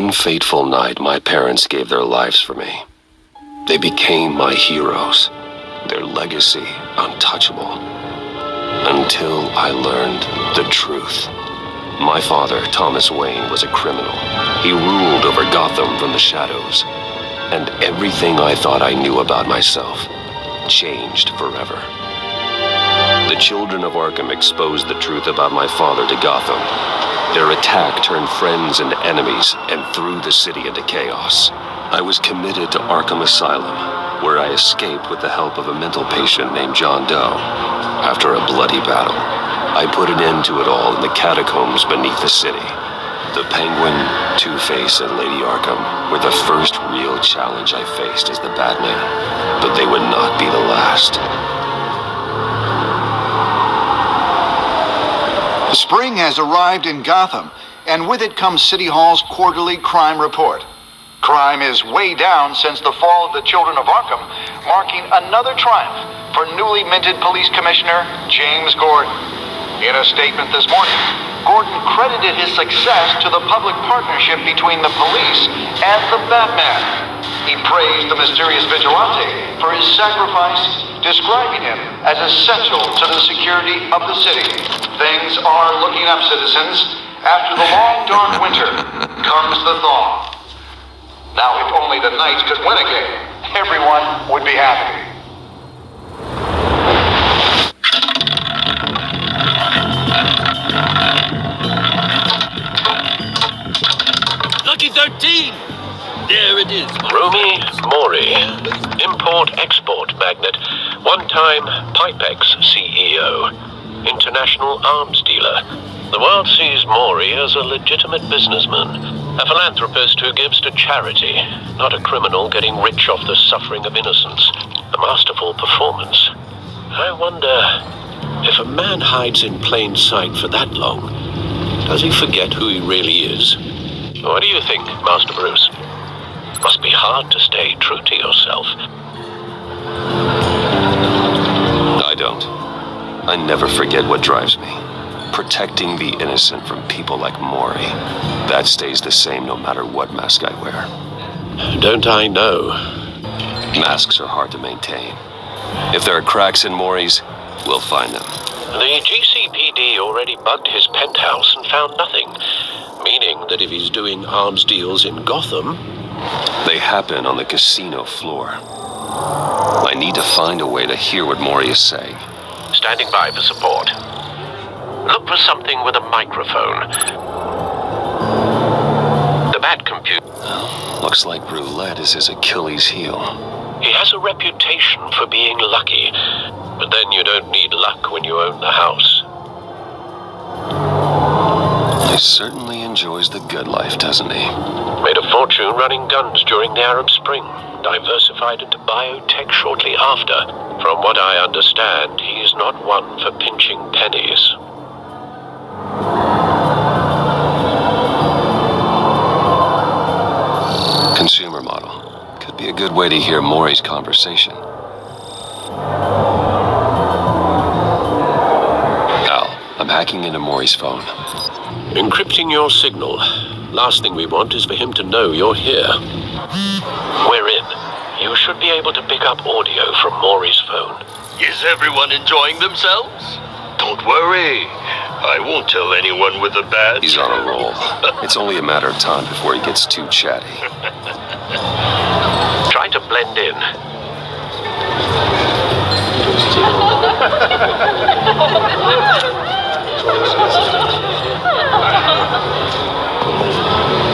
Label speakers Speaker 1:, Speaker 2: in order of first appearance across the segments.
Speaker 1: One fateful night, my parents gave their lives for me. They became my heroes, their legacy untouchable. Until I learned the truth. My father, Thomas Wayne, was a criminal. He ruled over Gotham from the shadows. And everything I thought I knew about myself changed forever. The children of Arkham exposed the truth about my father to Gotham. Their attack turned friends into enemies and threw the city into chaos. I was committed to Arkham Asylum, where I escaped with the help of a mental patient named John Doe. After a bloody battle, I put an end to it all in the catacombs beneath the city. The Penguin, Two-Face, and Lady Arkham were the first real challenge I faced as the Batman, but they would not be the last.
Speaker 2: Spring has arrived in Gotham, and with it comes City Hall's quarterly crime report. Crime is way down since the fall of the Children of Arkham, marking another triumph for newly minted Police Commissioner James Gordon. In a statement this morning, Gordon credited his success to the public partnership between the police and the Batman. He praised the mysterious vigilante for his sacrifice, describing him as essential to the security of the city. Things are looking up, citizens. After the long, dark winter comes the thaw. Now, if only the Knights could win again, everyone would be happy.
Speaker 3: Lucky 13! There it is.
Speaker 4: Rumi Mori, import-export magnate, one-time Pipex CEO, international arms dealer. The world sees Mori as a legitimate businessman, a philanthropist who gives to charity, not a criminal getting rich off the suffering of innocence. A masterful performance. I wonder, if a man hides in plain sight for that long, does he forget who he really is? What do you think, Master Bruce? Must be hard to stay true to yourself.
Speaker 1: I don't. I never forget what drives me. Protecting the innocent from people like Mori. That stays the same no matter what mask I wear.
Speaker 4: Don't I know?
Speaker 1: Masks are hard to maintain. If there are cracks in Mori's, we'll find them.
Speaker 4: The GCPD already bugged his penthouse and found nothing. Meaning that if he's doing arms deals in Gotham...
Speaker 1: They happen on the casino floor. I need to find a way to hear what Mori is saying.
Speaker 4: Standing by for support. Look for something with a microphone. The Bat computer.
Speaker 1: Well, looks like roulette is his Achilles heel.
Speaker 4: He has a reputation for being lucky, but then you don't need luck when you own the house.
Speaker 1: He certainly enjoys the good life, doesn't he?
Speaker 4: Made a fortune running guns during the Arab Spring. Diversified into biotech shortly after. From what I understand, he's not one for pinching pennies.
Speaker 1: Consumer model. Could be a good way to hear Mori's conversation. Al, I'm hacking into Mori's phone.
Speaker 4: Encrypting your signal. Last thing we want is for him to know you're here. We're in. You should be able to pick up audio from Mori's phone.
Speaker 3: Is everyone enjoying themselves? Don't worry. I won't tell anyone with a badge.
Speaker 1: He's on a roll. It's only a matter of time before he gets too chatty.
Speaker 4: Try to blend in.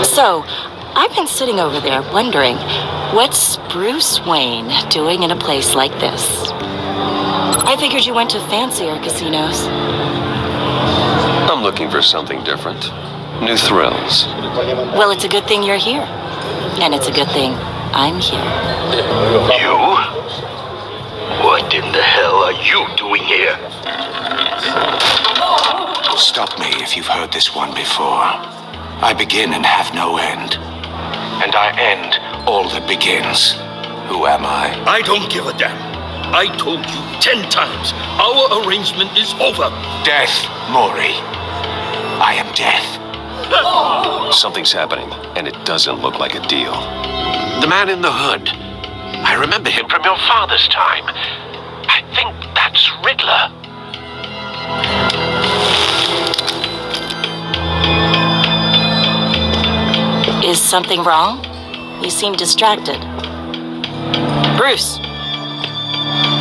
Speaker 5: So, I've been sitting over there wondering, what's Bruce Wayne doing in a place like this? I figured you went to fancier casinos.
Speaker 1: I'm looking for something different. New thrills.
Speaker 5: Well, it's a good thing you're here. And it's a good thing I'm here.
Speaker 3: You? What in the hell are you doing here?
Speaker 6: Stop me if you've heard this one before. I begin and have no end. And I end all that begins. Who am I?
Speaker 3: I don't give a damn. I told you 10 times. Our arrangement is over.
Speaker 6: Death, Mori. I am death.
Speaker 1: Something's happening, and it doesn't look like a deal.
Speaker 4: The man in the hood. I remember him from your father's time. I think that's Riddler.
Speaker 5: Is something wrong? You seem distracted. Bruce!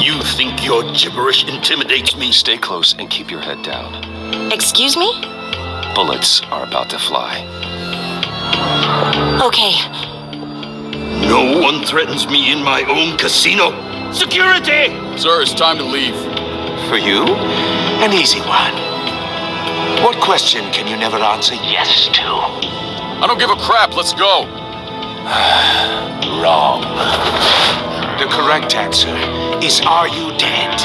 Speaker 3: You think your gibberish intimidates me?
Speaker 1: Stay close and keep your head down.
Speaker 5: Excuse me?
Speaker 1: Bullets are about to fly.
Speaker 5: Okay.
Speaker 3: No one threatens me in my own casino. Security!
Speaker 7: Sir, it's time to leave.
Speaker 6: For you, an easy one. What question can you never answer yes to?
Speaker 7: I don't give a crap. Let's go.
Speaker 6: Wrong. The correct answer is, are you dead?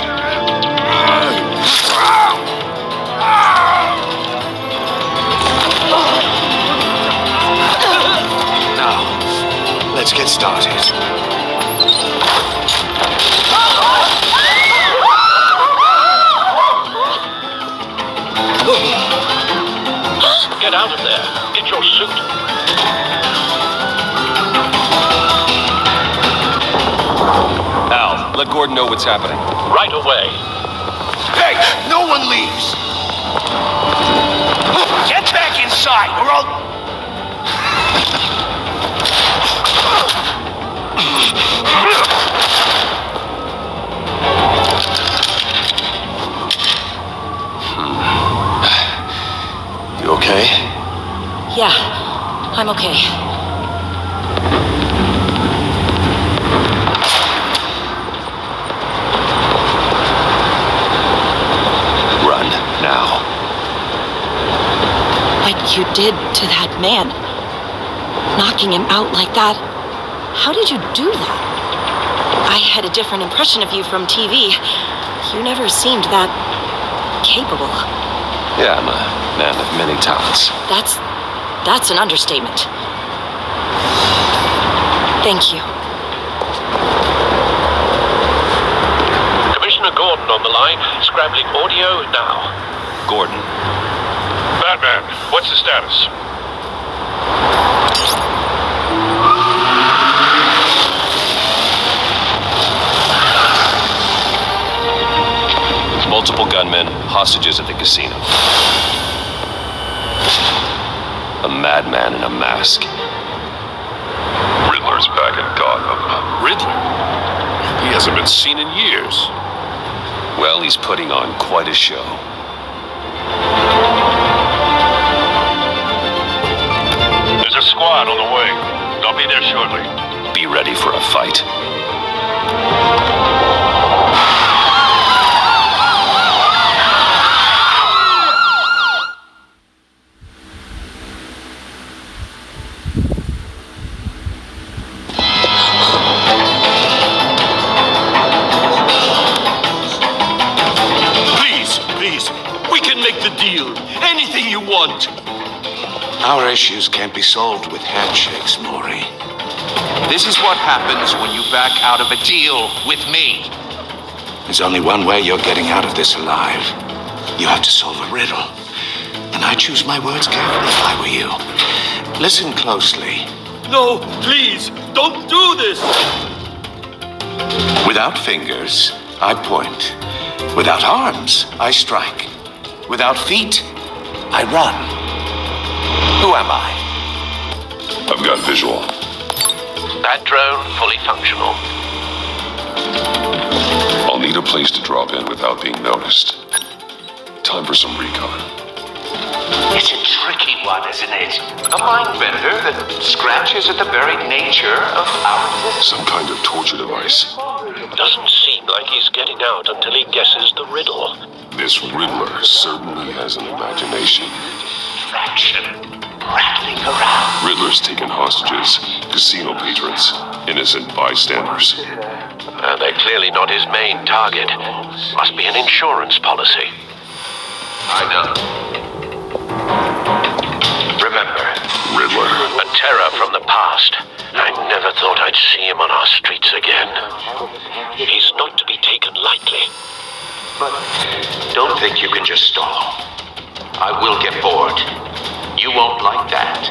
Speaker 6: Now, let's get started.
Speaker 4: Get out of there. Get your suit.
Speaker 1: Al, let Gordon know what's happening.
Speaker 4: Right away.
Speaker 6: Hey, no one leaves! Get back inside, or I'll...
Speaker 1: You okay?
Speaker 5: Yeah, I'm okay.
Speaker 1: Run, now.
Speaker 5: What you did to that man, knocking him out like that, how did you do that? I had a different impression of you from TV. You never seemed that capable.
Speaker 1: Yeah, I'm a man of many talents.
Speaker 5: That's an understatement. Thank you.
Speaker 4: Commissioner Gordon on the line, scrambling audio now.
Speaker 1: Gordon,
Speaker 3: Batman, what's the status?
Speaker 1: multiple gunmen, hostages at the casino. A madman in a mask.
Speaker 3: Riddler's back in Gotham.
Speaker 7: Riddler? He hasn't been seen in years.
Speaker 1: Well, he's putting on quite a show.
Speaker 3: There's a squad on the way. They'll be there shortly.
Speaker 1: Be ready for a fight.
Speaker 3: Please, we can make the deal. Anything you want.
Speaker 6: Our issues can't be solved with handshakes, Maury.
Speaker 8: This is what happens when you back out of a deal with me.
Speaker 6: There's only one way you're getting out of this alive. You have to solve a riddle. And I choose my words carefully if I were you. Listen closely.
Speaker 3: No, please, don't do this.
Speaker 6: Without fingers, I point. Without arms, I strike. Without feet, I run. Who am I?
Speaker 3: I've got visual.
Speaker 4: That drone fully functional.
Speaker 3: I'll need a place to drop in without being noticed. Time for some recon.
Speaker 8: It's a tricky one, isn't it? A mind bender that scratches at the very nature of our existence.
Speaker 3: Some kind of torture device.
Speaker 4: Doesn't seem like he's getting out until he guesses the riddle.
Speaker 3: This Riddler certainly has an imagination.
Speaker 8: Fraction rattling around.
Speaker 3: Riddler's taken hostages, casino patrons, innocent bystanders.
Speaker 4: They're clearly not his main target. Must be an insurance policy.
Speaker 8: I know. Remember,
Speaker 3: Riddler.
Speaker 4: A terror from the past. I never thought I'd see him on our streets again. He's not to be taken lightly.
Speaker 8: but don't think you can just stall. I will get bored. You won't like that.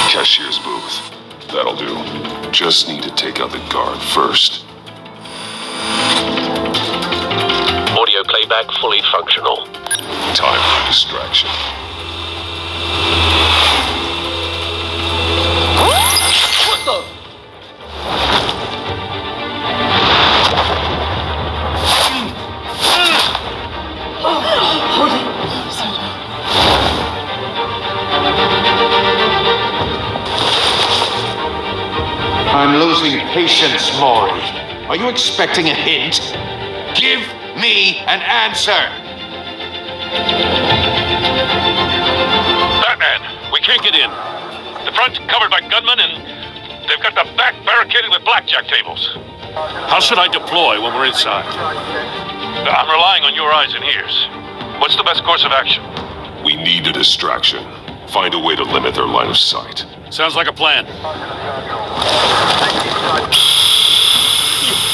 Speaker 7: Cashier's booth. That'll do. Just need to take out the guard first.
Speaker 4: Audio playback fully functional.
Speaker 7: Time for distraction.
Speaker 5: What the?
Speaker 6: I'm losing patience, Maury. Are you expecting a hint? Give me an answer!
Speaker 3: Batman, we can't get in. The front's covered by gunmen and they've got the back barricaded with blackjack tables. How should I deploy when we're inside? I'm relying on your eyes and ears. What's the best course of action?
Speaker 7: We need a distraction. Find a way to limit their line of sight.
Speaker 3: Sounds like a plan.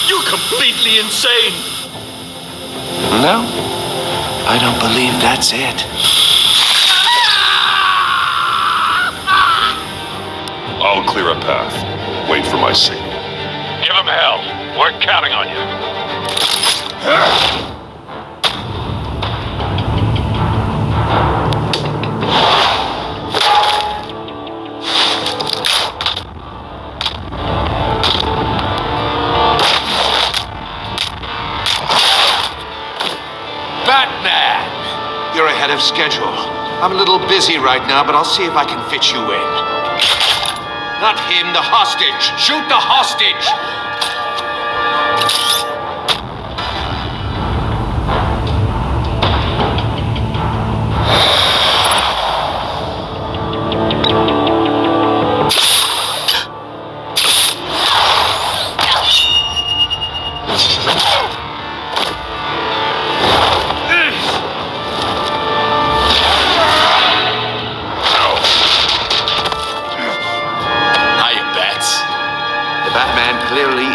Speaker 3: You're completely insane!
Speaker 6: No, I don't believe that's it.
Speaker 7: I'll clear a path. Wait for my signal.
Speaker 3: Give him hell. We're counting on you.
Speaker 6: Batman! You're ahead of schedule. I'm a little busy right now, but I'll see if I can fit you in. Not him, the hostage! Shoot the hostage!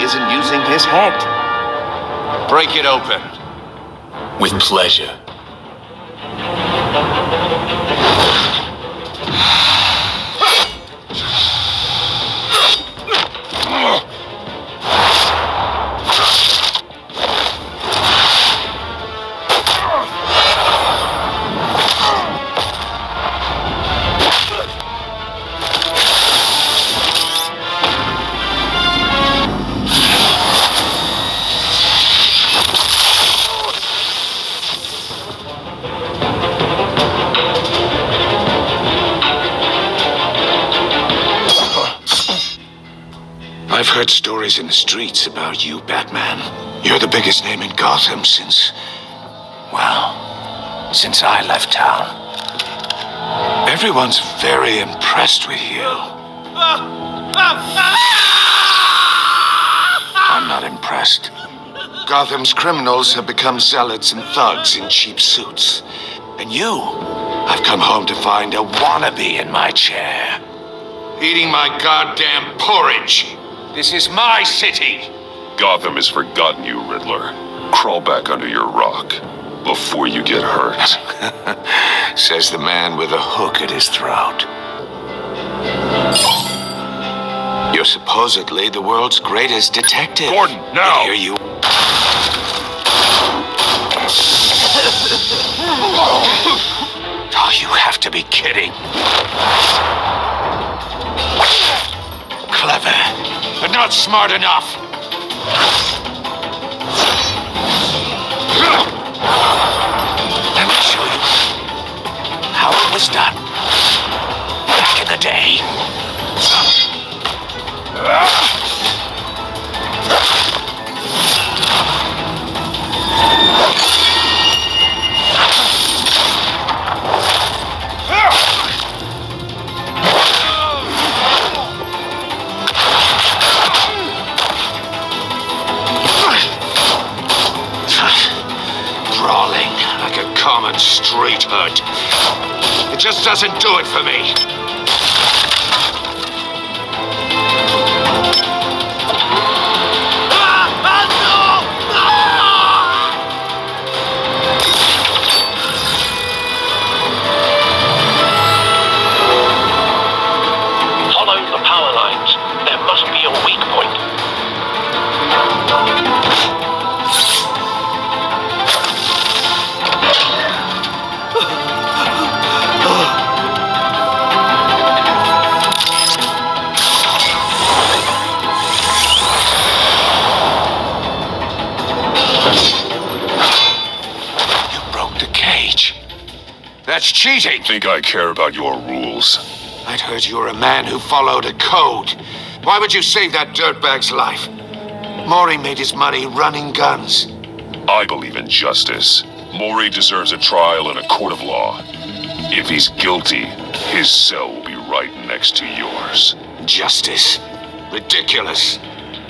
Speaker 6: Isn't using his head. Break it open.
Speaker 1: With pleasure. I've heard stories in the streets about you, Batman. You're the biggest name in Gotham since I left town. Everyone's very impressed with you. I'm not impressed. Gotham's criminals have become zealots and thugs in cheap suits. And you, I've come home to find a wannabe in my chair. Eating my goddamn porridge. This is my city!
Speaker 7: Gotham has forgotten you, Riddler. Crawl back under your rock before you get hurt.
Speaker 6: Says the man with a hook at his throat. You're supposedly the world's greatest detective.
Speaker 7: Gordon, now!
Speaker 6: And here you... Oh, you have to be kidding. Clever, but not smart enough. Let me show you how it was done back in the day. Brawling like a common street hood. It just doesn't do it for me. That's cheating!
Speaker 7: Think I care about your rules?
Speaker 6: I'd heard you were a man who followed a code. Why would you save that dirtbag's life? Maury made his money running guns.
Speaker 7: I believe in justice. Maury deserves a trial in a court of law. If he's guilty, his cell will be right next to yours.
Speaker 6: Justice? Ridiculous.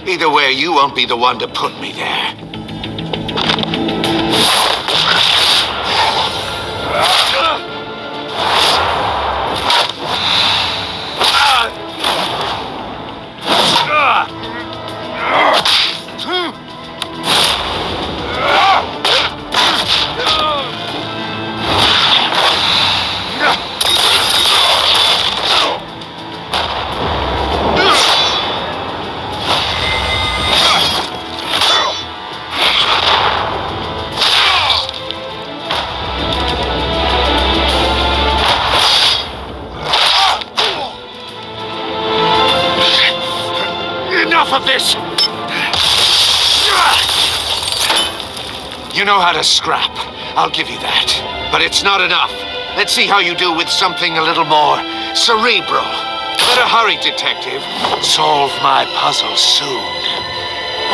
Speaker 6: Either way, you won't be the one to put me there. Enough of this! You know how to scrap. I'll give you that. But it's not enough. Let's see how you do with something a little more cerebral. Better hurry, detective. Solve my puzzle soon.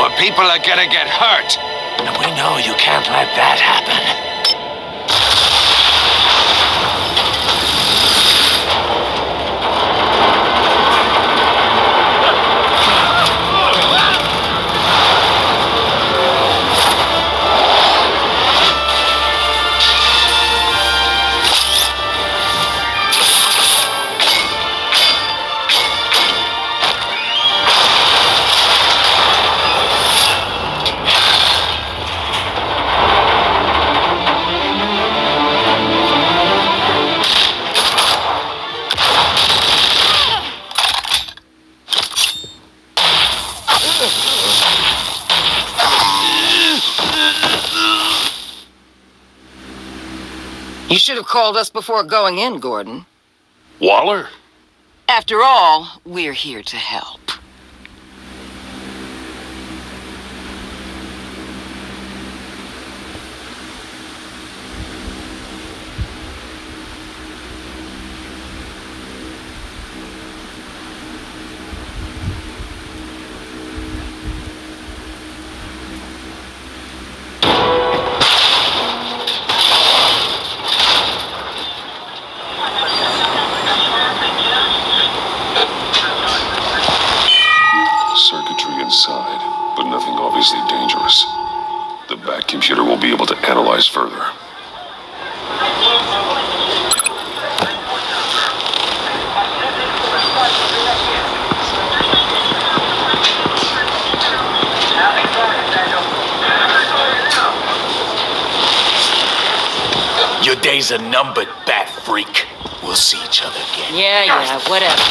Speaker 6: Or people are gonna get hurt. And we know you can't let that happen.
Speaker 9: You should have called us before going in, Gordon.
Speaker 3: Waller?
Speaker 9: After all, we're here to help.
Speaker 7: Circuitry inside, but nothing obviously dangerous. The back computer won't be able to analyze further.
Speaker 10: Your days are numbered, bat freak. We'll see each other again.
Speaker 9: Yeah, whatever.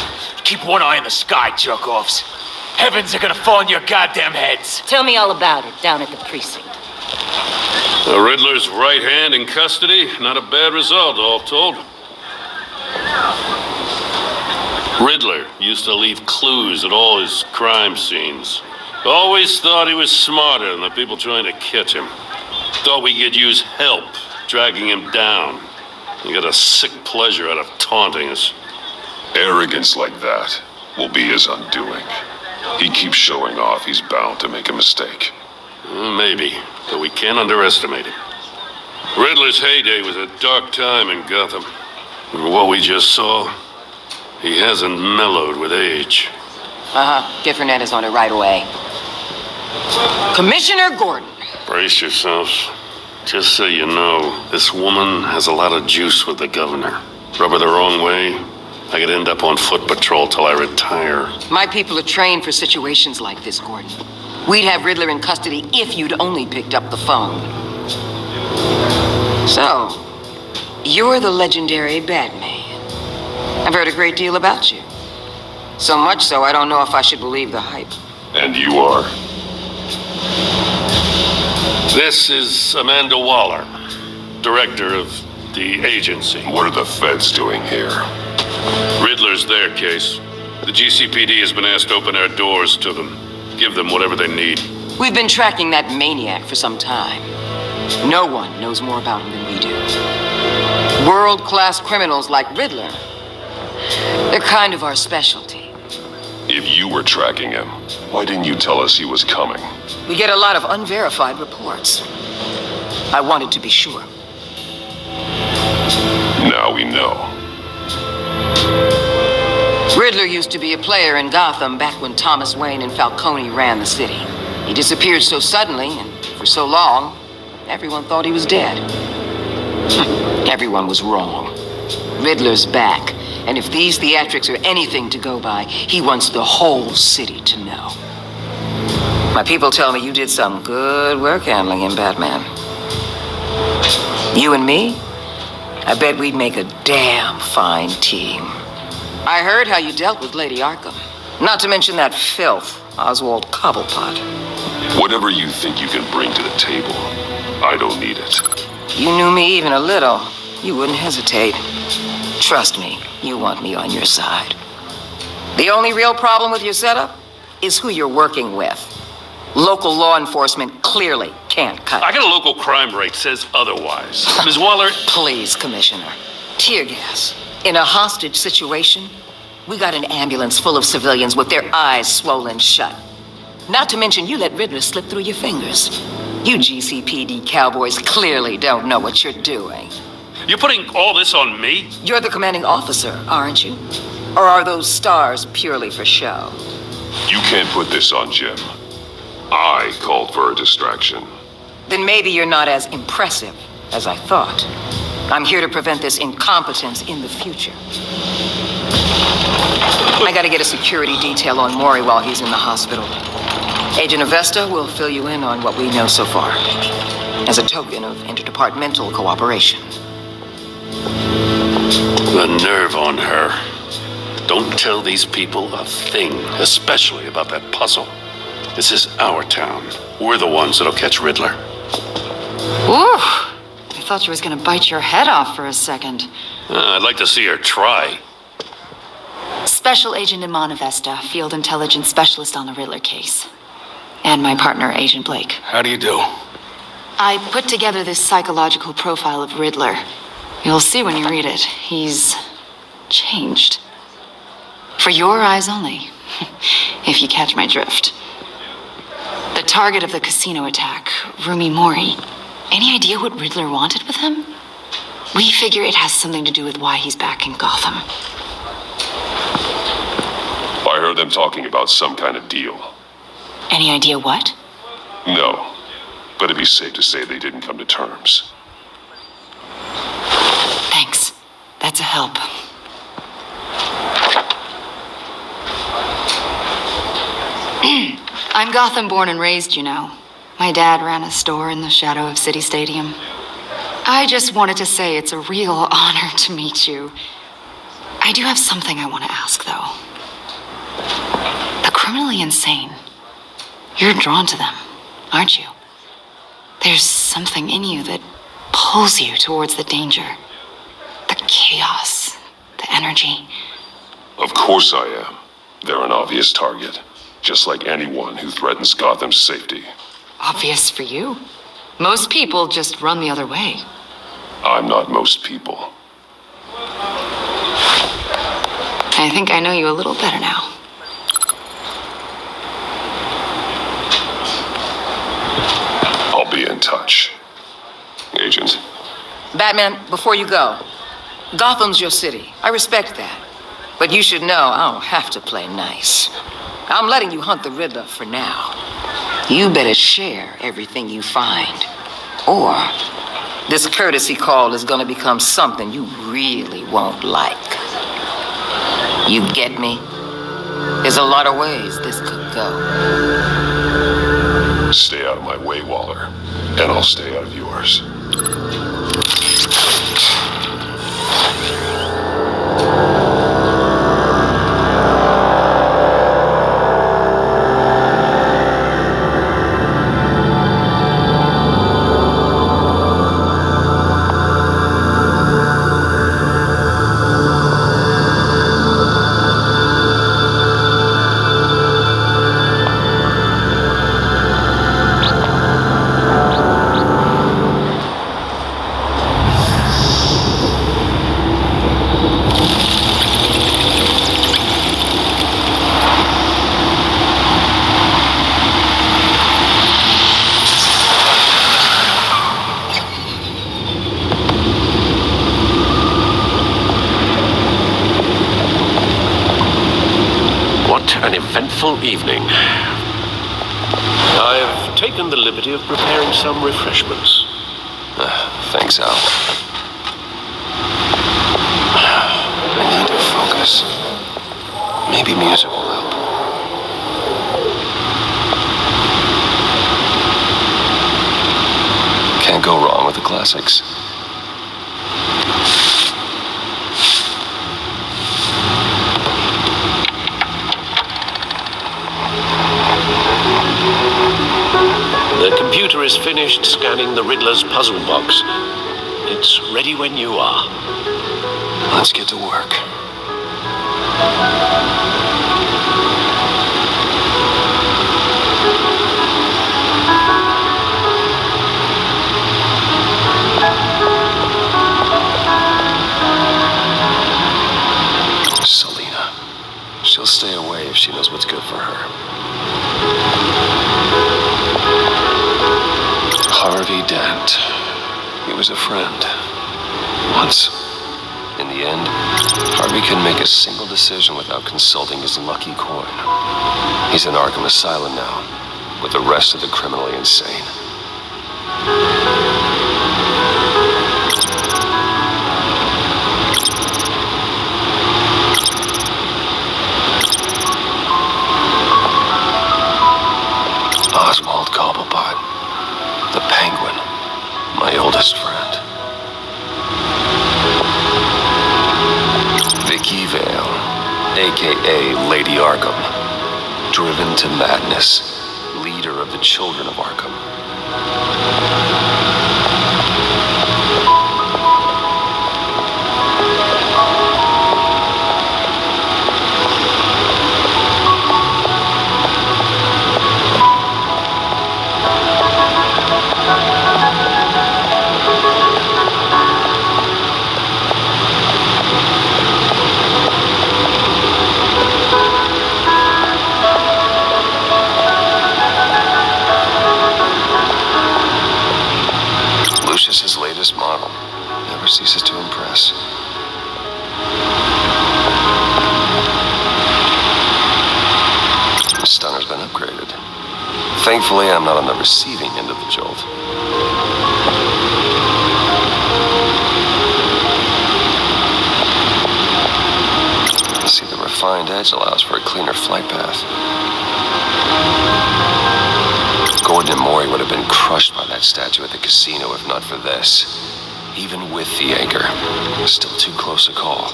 Speaker 10: Keep one eye in the sky, jerk-offs. Heavens are gonna fall on your goddamn heads.
Speaker 9: Tell me all about it down at the precinct.
Speaker 3: The Riddler's right hand in custody. Not a bad result, all told. Riddler used to leave clues at all his crime scenes. Always thought he was smarter than the people trying to catch him. Thought we could use help dragging him down. He got a sick pleasure out of taunting us.
Speaker 7: Arrogance like that will be his undoing. He keeps showing off, he's bound to make a mistake.
Speaker 3: Maybe, but we can't underestimate him. Riddler's heyday was a dark time in Gotham. And what we just saw, he hasn't mellowed with age.
Speaker 9: Get Fernandez on it right away. Commissioner Gordon.
Speaker 3: Brace yourselves. Just so you know, this woman has a lot of juice with the governor. Rub her the wrong way, I could end up on foot patrol till I retire.
Speaker 9: My people are trained for situations like this, Gordon. We'd have Riddler in custody if you'd only picked up the phone. So, you're the legendary Batman. I've heard a great deal about you. So much so, I don't know if I should believe the hype.
Speaker 7: And you are?
Speaker 3: This is Amanda Waller, director of the agency.
Speaker 7: What are the feds doing here?
Speaker 3: Riddler's their case. The GCPD has been asked to open our doors to them. Give them whatever they need.
Speaker 9: We've been tracking that maniac for some time. No one knows more about him than we do. World-class criminals like Riddler. They're kind of our specialty.
Speaker 7: If you were tracking him, why didn't you tell us he was coming?
Speaker 9: We get a lot of unverified reports. I wanted to be sure.
Speaker 7: Now we know.
Speaker 9: Riddler used to be a player in Gotham back when Thomas Wayne and Falcone ran the city. He disappeared so suddenly and for so long, everyone thought he was dead. Everyone was wrong. Riddler's back, and if these theatrics are anything to go by, he wants the whole city to know. My people tell me you did some good work handling him, Batman. You and me? I bet we'd make a damn fine team. I heard how you dealt with Lady Arkham. Not to mention that filth, Oswald Cobblepot.
Speaker 7: Whatever you think you can bring to the table, I don't need it.
Speaker 9: You knew me even a little, you wouldn't hesitate. Trust me, you want me on your side. The only real problem with your setup is who you're working with. Local law enforcement clearly can't cut it.
Speaker 3: I got a local crime rate says otherwise. Ms. Waller...
Speaker 9: Please, Commissioner. Tear gas. In a hostage situation, we got an ambulance full of civilians with their eyes swollen shut. Not to mention you let Riddler slip through your fingers. You GCPD cowboys clearly don't know what you're doing.
Speaker 3: You're putting all this on me?
Speaker 9: You're the commanding officer, aren't you? Or are those stars purely for show?
Speaker 7: You can't put this on Jim. I called for a distraction.
Speaker 9: Then maybe you're not as impressive as I thought. I'm here to prevent this incompetence in the future. I gotta get a security detail on Mori while he's in the hospital. Agent Avesta will fill you in on what we know so far, as a token of interdepartmental cooperation.
Speaker 3: The nerve on her. Don't tell these people a thing, especially about that puzzle. This is our town. We're the ones that'll catch Riddler.
Speaker 11: Ooh, I thought you was gonna bite your head off for a second.
Speaker 3: I'd like to see her try.
Speaker 11: Special Agent Iman Avesta, Field Intelligence Specialist on the Riddler case. And my partner, Agent Blake.
Speaker 3: How do you do?
Speaker 11: I put together this psychological profile of Riddler. You'll see when you read it. He's changed. For your eyes only, if you catch my drift. The target of the casino attack, Rumi Mori. Any idea what Riddler wanted with him? We figure it has something to do with why he's back in Gotham.
Speaker 7: I heard them talking about some kind of deal.
Speaker 11: Any idea what?
Speaker 7: No, but it'd be safe to say they didn't come to terms.
Speaker 11: Thanks. That's a help. I'm Gotham born and raised, you know. My dad ran a store in the shadow of City Stadium. I just wanted to say it's a real honor to meet you. I do have something I want to ask, though. The criminally insane. You're drawn to them, aren't you? There's something in you that pulls you towards the danger. The chaos, the energy.
Speaker 7: Of course I am. They're an obvious target, just like anyone who threatens Gotham's safety.
Speaker 11: Obvious for you. Most people just run the other way.
Speaker 7: I'm not most people.
Speaker 11: I think I know you a little better now.
Speaker 7: I'll be in touch. Agent.
Speaker 9: Batman, before you go, Gotham's your city. I respect that. But you should know I don't have to play nice. I'm letting you hunt the Riddler for now. You better share everything you find. Or this courtesy call is gonna become something you really won't like. You get me? There's a lot of ways this could go.
Speaker 7: Stay out of my way, Waller, and I'll stay out of yours.
Speaker 4: delightful evening. I've taken the liberty of preparing some refreshments.
Speaker 1: Thanks, Al. I need to focus. Maybe music will help. Can't go wrong with the classics.
Speaker 4: The computer is finished scanning the Riddler's puzzle box. It's ready when you are.
Speaker 1: Let's get to work. Selina. She'll stay away if she knows what's good for her. Harvey Dent. He was a friend. Once. In the end, Harvey couldn't make a single decision without consulting his lucky coin. He's in Arkham Asylum now, with the rest of the criminally insane. Oswald Cobblepot, the Penguin, my oldest friend. Vicky Vale, a.k.a. Lady Arkham, driven to madness, leader of the Children of Arkham. Lucius's latest model never ceases to impress. The stunner's been upgraded. Thankfully, I'm not on the receiving end of the jolt. See, the refined edge allows for a cleaner flight path. Gordon and Mori would have been crushed by that statue at the casino if not for this. Even with the anchor, still too close a call.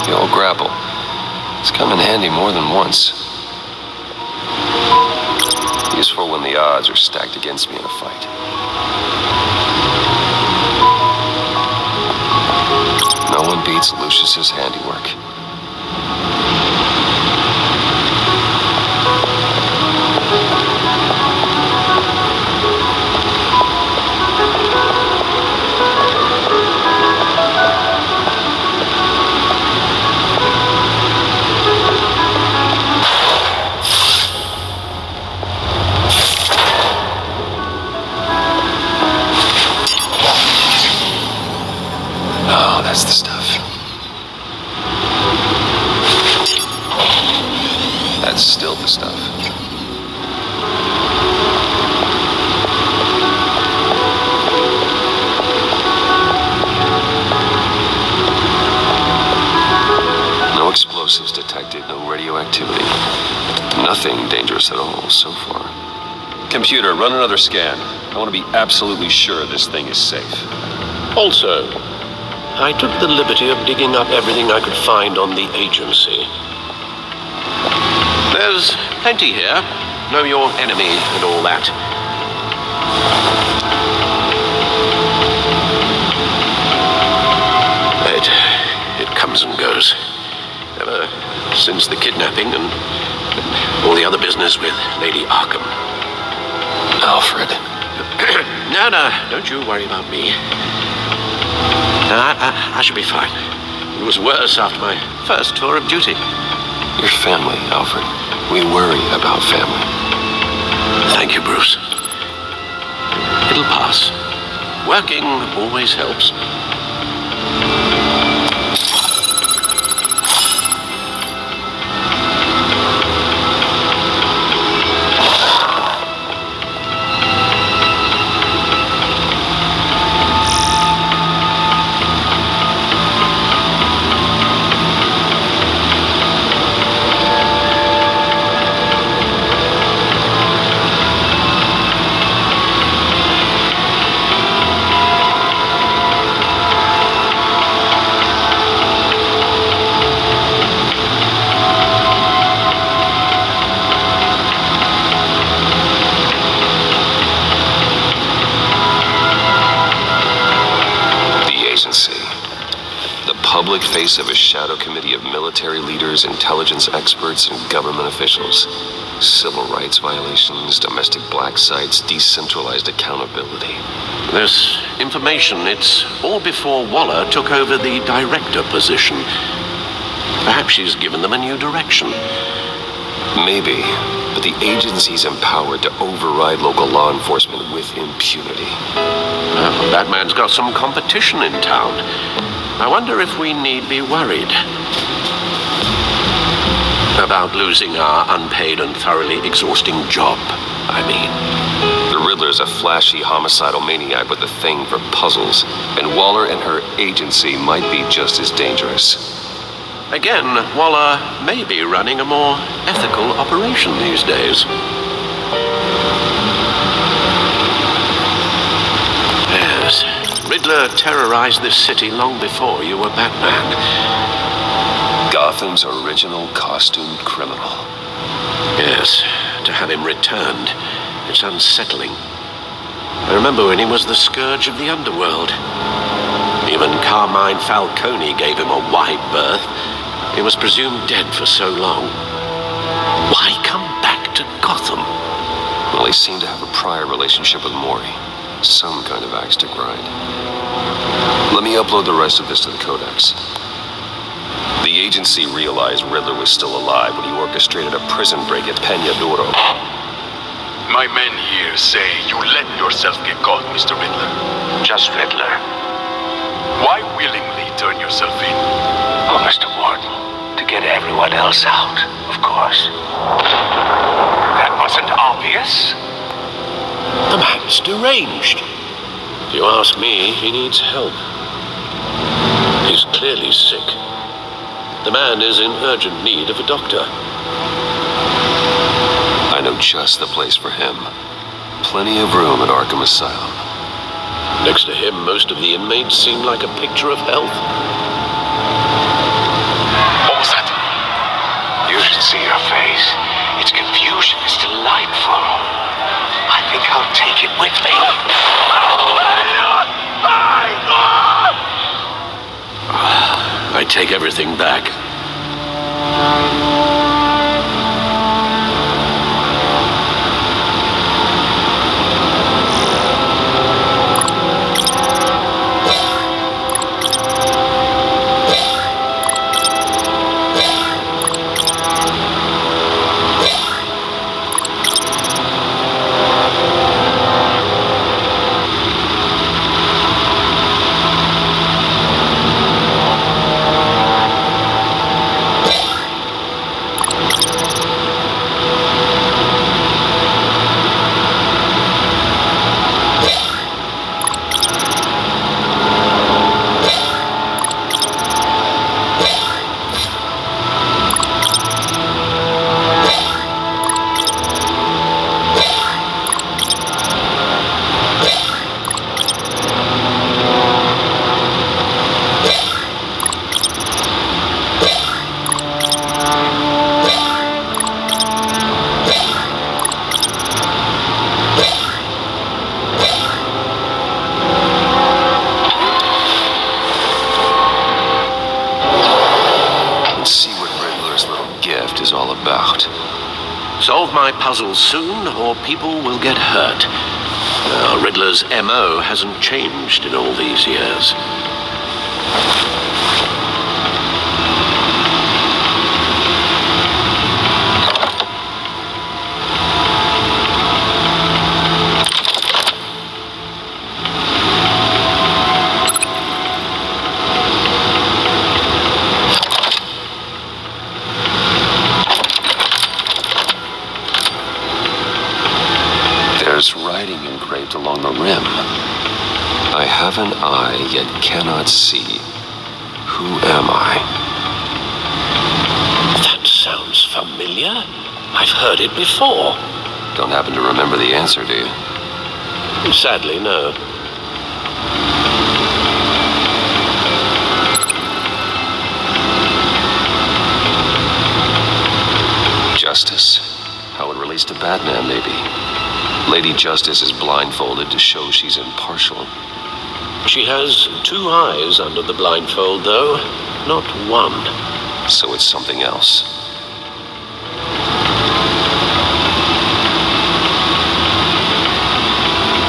Speaker 1: The old grapple. It's come in handy more than once. Useful when the odds are stacked against me in a fight. No one beats Lucius's handiwork. Oh, that's the stuff. That's still the stuff. No explosives detected, no radioactivity. Nothing dangerous at all so far. Computer, run another scan. I want to be absolutely sure this thing is safe.
Speaker 4: Also, I took the liberty of digging up everything I could find on the agency. There's plenty here. Know your enemy and all that. It comes and goes. Ever since the kidnapping and all the other business with Lady Arkham.
Speaker 1: Alfred.
Speaker 4: No, don't you worry about me. I should be fine. It was worse after my first tour of duty.
Speaker 1: Your family, Alfred. We worry about family.
Speaker 4: Thank you, Bruce. It'll pass. Working always helps.
Speaker 1: face of a shadow committee of military leaders, intelligence experts, and government officials. Civil rights violations, domestic black sites, decentralized accountability.
Speaker 4: This information, it's all before Waller took over the director position. Perhaps she's given them a new direction.
Speaker 1: Maybe, but the agency's empowered to override local law enforcement with impunity.
Speaker 4: Well, Batman's got some competition in town. I wonder if we need be worried about losing our unpaid and thoroughly exhausting job, I mean.
Speaker 1: The Riddler's a flashy homicidal maniac with a thing for puzzles, and Waller and her agency might be just as dangerous.
Speaker 4: Again, Waller may be running a more ethical operation these days. Yes, Riddler terrorized this city long before you were Batman.
Speaker 1: Gotham's original costumed criminal.
Speaker 4: Yes, to have him returned, it's unsettling. I remember when he was the scourge of the underworld. Even Carmine Falcone gave him a wide berth. He was presumed dead for so long. Why come back to Gotham?
Speaker 1: Well, he seemed to have a prior relationship with Mori. Some kind of axe to grind. Let me upload the rest of this to the Codex. The agency realized Riddler was still alive when he orchestrated a prison break at Peña Duro.
Speaker 3: My men here say you let yourself get caught, Mr. Riddler.
Speaker 8: Just Riddler.
Speaker 3: Why willingly turn yourself in?
Speaker 8: Oh, Mr. Warden, to get everyone else out, of course. That wasn't obvious.
Speaker 4: The man's deranged. If you ask me, he needs help. He's clearly sick. The man is in urgent need of a doctor.
Speaker 1: I know just the place for him. Plenty of room at Arkham Asylum.
Speaker 4: Next to him, most of the inmates seem like a picture of health.
Speaker 8: What was that? You should see your face. Its confusion is delightful. I think I'll take it with me.
Speaker 4: I take everything back.
Speaker 1: Is all about.
Speaker 4: Solve my puzzle soon, or people will get hurt. Riddler's MO hasn't changed in all these years.
Speaker 1: There's writing engraved along the rim. I have an eye, yet cannot see. Who am I?
Speaker 4: That sounds familiar. I've heard it before.
Speaker 1: Don't happen to remember the answer, do you?
Speaker 4: Sadly, no.
Speaker 1: Justice? How it relates to Batman, maybe. Lady Justice is blindfolded to show she's impartial.
Speaker 4: She has two eyes under the blindfold, though. not one.
Speaker 1: So it's something else.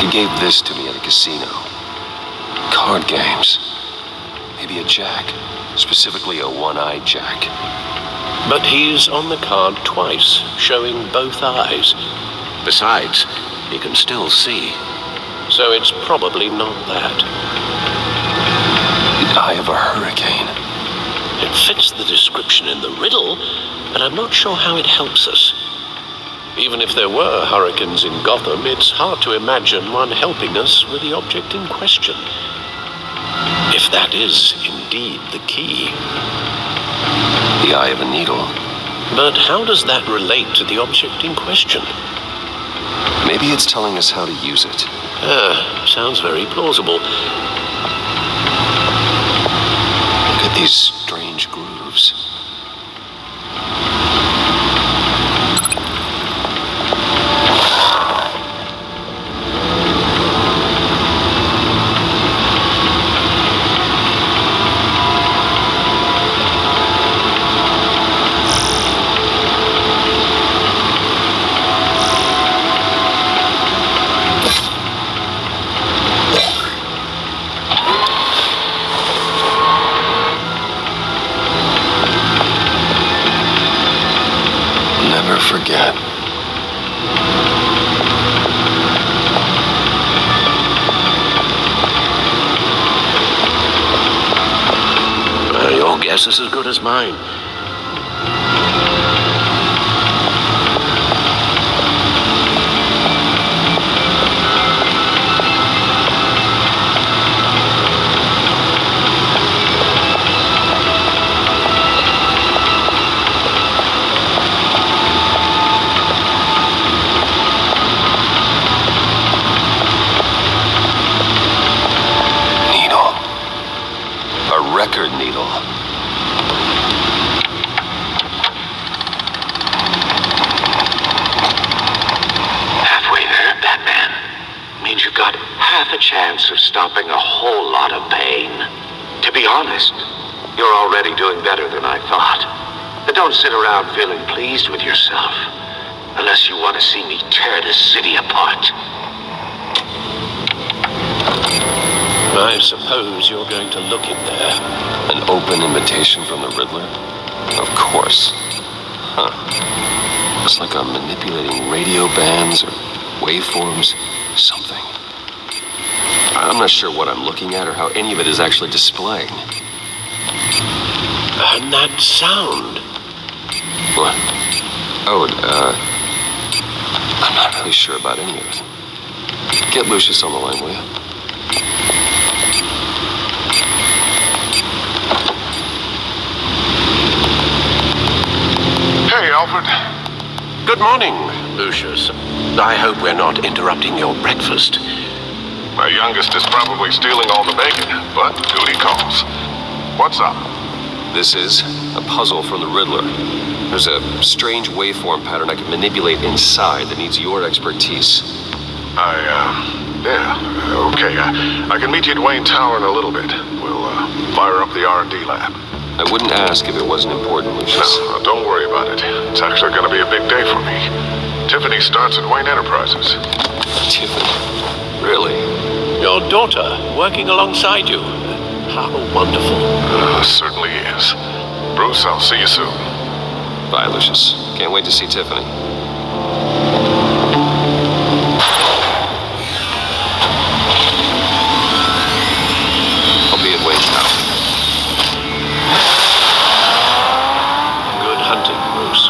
Speaker 1: He gave this to me at a casino. Card games. Maybe a jack. Specifically a one-eyed jack.
Speaker 4: But he's on the card twice, showing both eyes. Besides, he can still see. So it's probably not that.
Speaker 1: The eye of a hurricane.
Speaker 4: It fits the description in the riddle, but I'm not sure how it helps us. Even if there were hurricanes in Gotham, it's hard to imagine one helping us with the object in question. If that is indeed the key.
Speaker 1: The eye of a needle.
Speaker 4: But how does that relate to the object in question?
Speaker 1: Maybe it's telling us how to use it.
Speaker 4: Sounds very plausible.
Speaker 1: Look at these strange grooves. Forget.
Speaker 4: Your guess is as good as mine.
Speaker 1: Record needle.
Speaker 8: Halfway there, Batman. Means you've got half a chance of stopping a whole lot of pain. To be honest, you're already doing better than I thought. But don't sit around feeling pleased with yourself. Unless you want to see me tear this city apart.
Speaker 4: I suppose you're going to look in there.
Speaker 1: An open invitation from the Riddler? Of course. Huh. It's like I'm manipulating radio bands or waveforms, something. I'm not sure what I'm looking at or how any of it is actually displaying.
Speaker 4: And that sound.
Speaker 1: What? Oh, I'm not really sure about any of it. Get Lucius on the line, will you?
Speaker 8: Hey, Alfred.
Speaker 4: Good morning, Lucius. I hope we're not interrupting your breakfast.
Speaker 7: My youngest is probably stealing all the bacon, but duty calls. What's up?
Speaker 1: This is a puzzle from the Riddler. There's a strange waveform pattern I can manipulate inside that needs your expertise.
Speaker 7: Okay. I can meet you at Wayne Tower in a little bit. We'll fire up the R&D lab.
Speaker 1: I wouldn't ask if it wasn't important, Lucius.
Speaker 7: No, don't worry about it. It's actually going to be a big day for me. Tiffany starts at Wayne Enterprises.
Speaker 1: Tiffany? Really?
Speaker 4: Your daughter working alongside you. How wonderful.
Speaker 7: Certainly is. Bruce, I'll see you soon.
Speaker 1: Bye, Lucius. Can't wait to see Tiffany. I'll be at Wayne Tower.
Speaker 4: Good hunting, Bruce.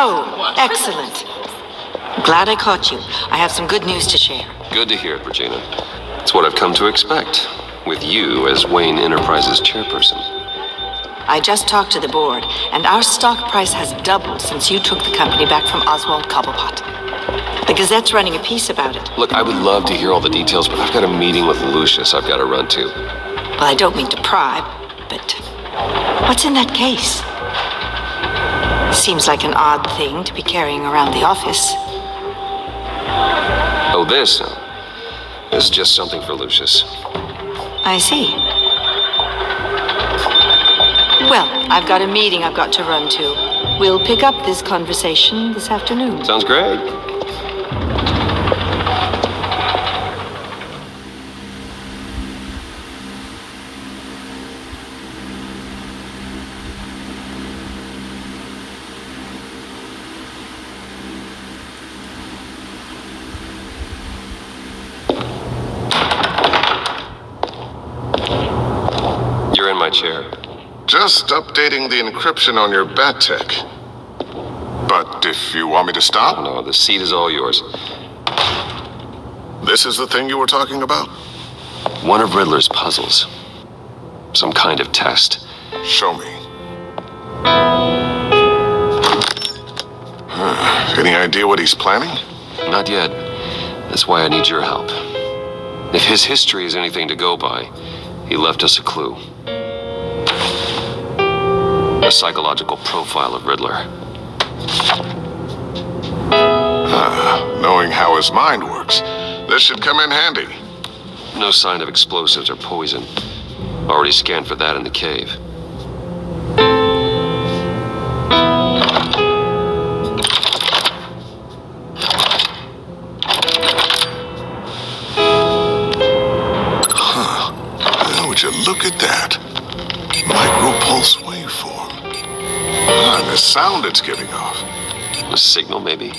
Speaker 5: Oh, excellent. Glad I caught you. I have some good news to share.
Speaker 1: Good to hear it, Regina. It's what I've come to expect. with you as Wayne Enterprises chairperson.
Speaker 5: I just talked to the board, and our stock price has doubled since you took the company back from Oswald Cobblepot. The Gazette's running a piece about it.
Speaker 1: Look, I would love to hear all the details, but I've got a meeting with Lucius I've got to run to.
Speaker 5: Well, I don't mean to pry, but what's in that case? Seems like an odd thing to be carrying around the office.
Speaker 1: Oh, this is just something for Lucius.
Speaker 5: I see. Well, I've got a meeting I've got to run to. We'll pick up this conversation this afternoon.
Speaker 1: Sounds great. You're in my chair.
Speaker 12: Just updating the encryption on your bat tech. But if you want me to stop?
Speaker 1: No, the seat is all yours.
Speaker 12: This is the thing you were talking about?
Speaker 1: One of Riddler's puzzles. Some kind of test.
Speaker 12: Show me. Any idea what he's planning?
Speaker 1: Not yet. That's why I need your help. If his history is anything to go by, he left us a clue. A psychological profile of Riddler.
Speaker 12: Knowing how his mind works, this should come in handy.
Speaker 1: No sign of explosives or poison. Already scanned for that in the cave.
Speaker 12: Would you look at that? Micropulse waveform. And the sound it's giving off.
Speaker 1: A signal, maybe?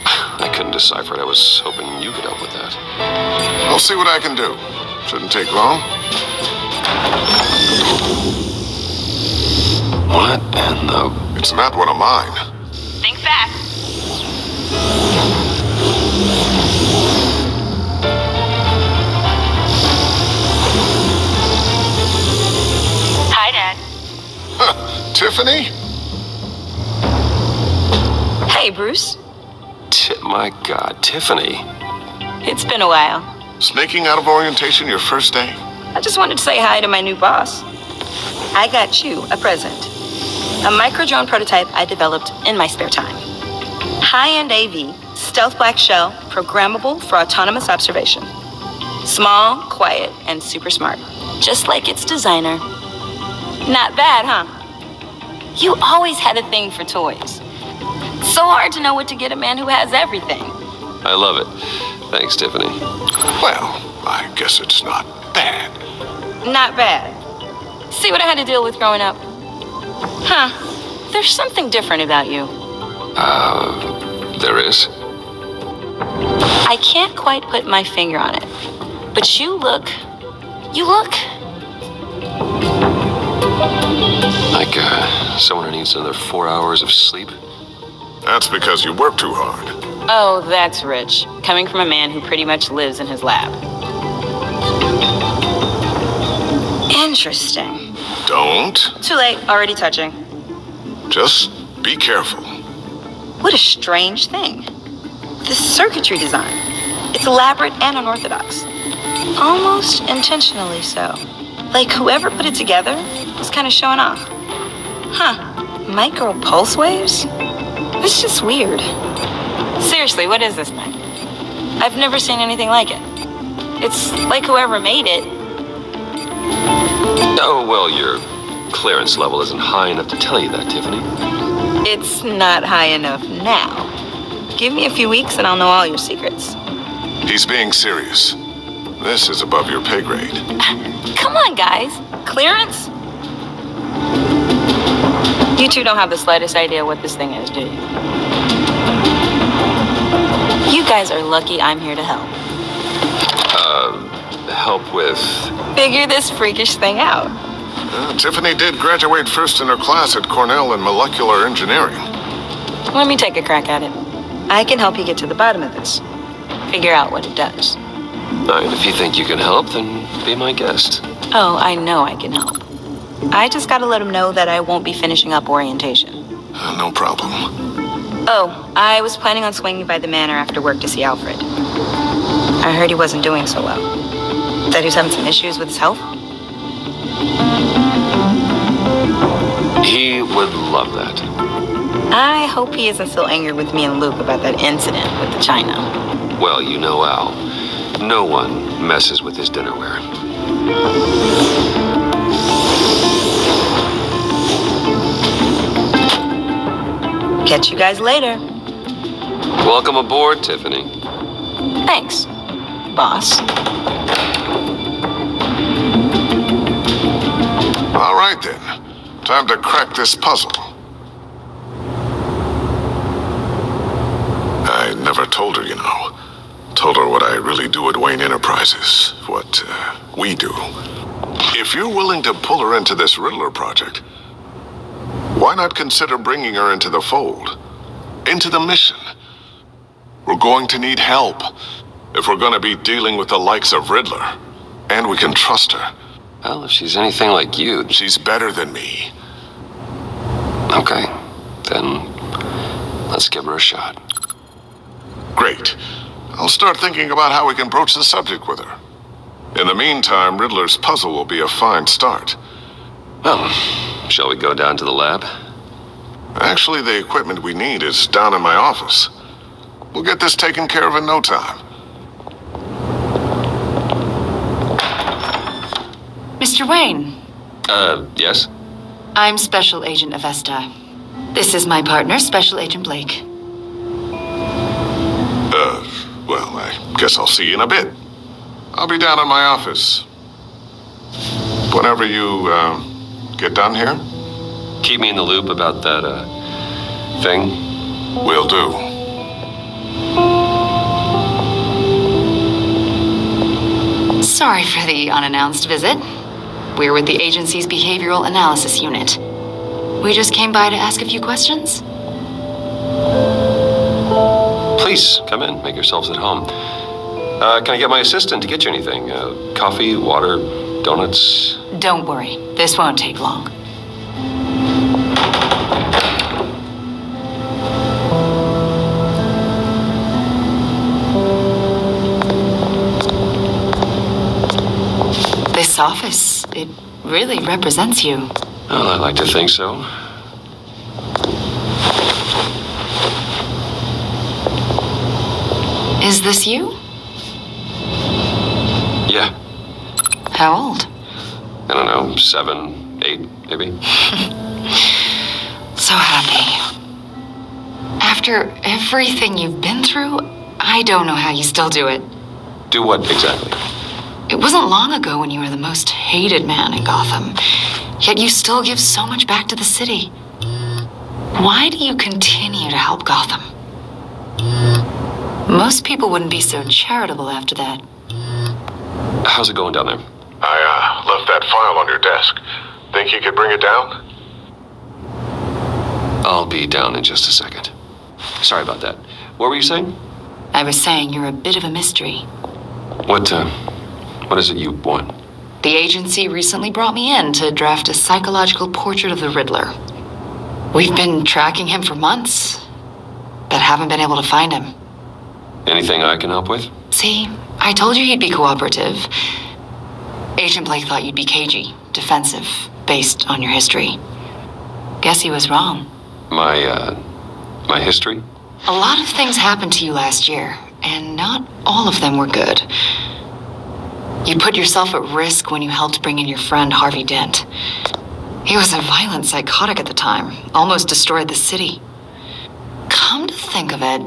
Speaker 1: I couldn't decipher it. I was hoping you could help with that.
Speaker 12: I'll see what I can do. Shouldn't take long.
Speaker 1: What in the...
Speaker 12: It's not one of mine.
Speaker 11: Think fast. Hi, Dad.
Speaker 12: Tiffany?
Speaker 5: Hey, Bruce.
Speaker 1: My God, Tiffany.
Speaker 5: It's been a while.
Speaker 12: Sneaking out of orientation your first day?
Speaker 5: I just wanted to say hi to my new boss. I got you a present. A micro-drone prototype I developed in my spare time. High-end AV, stealth black shell, programmable for autonomous observation. Small, quiet, and super smart. Just like its designer. Not bad, huh? You always had a thing for toys. So hard to know what to get a man who has everything.
Speaker 1: I love it. Thanks, Tiffany.
Speaker 12: Well, I guess it's not bad.
Speaker 5: Not bad. See what I had to deal with growing up? Huh. There's something different about you.
Speaker 1: There is?
Speaker 5: I can't quite put my finger on it. But you look...
Speaker 1: Like, someone who needs another 4 hours of sleep?
Speaker 12: That's because you work too hard.
Speaker 5: Oh, that's rich. Coming from a man who pretty much lives in his lab. Interesting.
Speaker 12: Don't.
Speaker 5: Too late. Already touching.
Speaker 12: Just be careful.
Speaker 5: What a strange thing. This circuitry design. It's elaborate and unorthodox. Almost intentionally so. Like whoever put it together was kind of showing off. Huh. Micro pulse waves? It's just weird. Seriously, what is this thing? I've never seen anything like it. It's like whoever made it.
Speaker 1: Oh, well, your clearance level isn't high enough to tell you that, Tiffany.
Speaker 5: It's not high enough now. Give me a few weeks and I'll know all your secrets.
Speaker 12: He's being serious. This is above your pay grade.
Speaker 5: Come on, guys. Clearance? You two don't have the slightest idea what this thing is, do you? You guys are lucky I'm here to help.
Speaker 1: Help with...
Speaker 5: Figure this freakish thing out.
Speaker 12: Tiffany did graduate first in her class at Cornell in molecular engineering.
Speaker 5: Let me take a crack at it. I can help you get to the bottom of this. Figure out what it does.
Speaker 1: And if you think you can help, then be my guest.
Speaker 5: Oh, I know I can help. I just gotta let him know that I won't be finishing up orientation.
Speaker 12: No problem.
Speaker 5: Oh, I was planning on swinging by the manor after work to see Alfred. I heard he wasn't doing so well. That he was having some issues with his health.
Speaker 1: He would love that.
Speaker 5: I hope he isn't still angry with me and Luke about that incident with the china.
Speaker 1: Well, you know Al. No one messes with his dinnerware.
Speaker 5: Catch you guys later.
Speaker 1: Welcome aboard, Tiffany.
Speaker 5: Thanks, boss.
Speaker 12: All right, then. Time to crack this puzzle. I never told her, you know. Told her what I really do at Wayne Enterprises. What we do. If you're willing to pull her into this Riddler project, why not consider bringing her into the fold? Into the mission? We're going to need help if we're going to be dealing with the likes of Riddler. And we can trust her.
Speaker 1: Well, if she's anything like you...
Speaker 12: She's better than me.
Speaker 1: Okay. Then let's give her a shot.
Speaker 12: Great. I'll start thinking about how we can broach the subject with her. In the meantime, Riddler's puzzle will be a fine start.
Speaker 1: Well, shall we go down to the lab?
Speaker 12: Actually, the equipment we need is down in my office. We'll get this taken care of in no time.
Speaker 11: Mr. Wayne.
Speaker 1: Yes?
Speaker 11: I'm Special Agent Avesta. This is my partner, Special Agent Blake.
Speaker 12: Well, I guess I'll see you in a bit. I'll be down in my office. Whenever you, get done here?
Speaker 1: Keep me in the loop about that, thing.
Speaker 12: Will do.
Speaker 11: Sorry for the unannounced visit. We're with the agency's Behavioral Analysis Unit. We just came by to ask a few questions.
Speaker 1: Please, come in. Make yourselves at home. Can I get my assistant to get you anything? Coffee, water, donuts?
Speaker 11: Don't worry. This won't take long. This office, it really represents you.
Speaker 1: Well, I like to think so.
Speaker 11: Is this you?
Speaker 1: Yeah.
Speaker 11: How old?
Speaker 1: I don't know, 7, 8, maybe.
Speaker 11: So happy. After everything you've been through, I don't know how you still do it.
Speaker 1: Do what exactly?
Speaker 11: It wasn't long ago when you were the most hated man in Gotham, yet you still give so much back to the city. Why do you continue to help Gotham? Most people wouldn't be so charitable after that.
Speaker 1: How's it going down there?
Speaker 12: I, left that file on your desk. Think you could bring it down?
Speaker 1: I'll be down in just a second. Sorry about that. What were you saying?
Speaker 11: I was saying you're a bit of a mystery.
Speaker 1: What is it you want?
Speaker 11: The agency recently brought me in to draft a psychological portrait of the Riddler. We've been tracking him for months, but haven't been able to find him.
Speaker 1: Anything I can help with?
Speaker 11: See, I told you he'd be cooperative. Agent Blake thought you'd be cagey, defensive, based on your history. Guess he was wrong.
Speaker 1: My history?
Speaker 11: A lot of things happened to you last year, and not all of them were good. You put yourself at risk when you helped bring in your friend Harvey Dent. He was a violent psychotic at the time, almost destroyed the city. Come to think of it,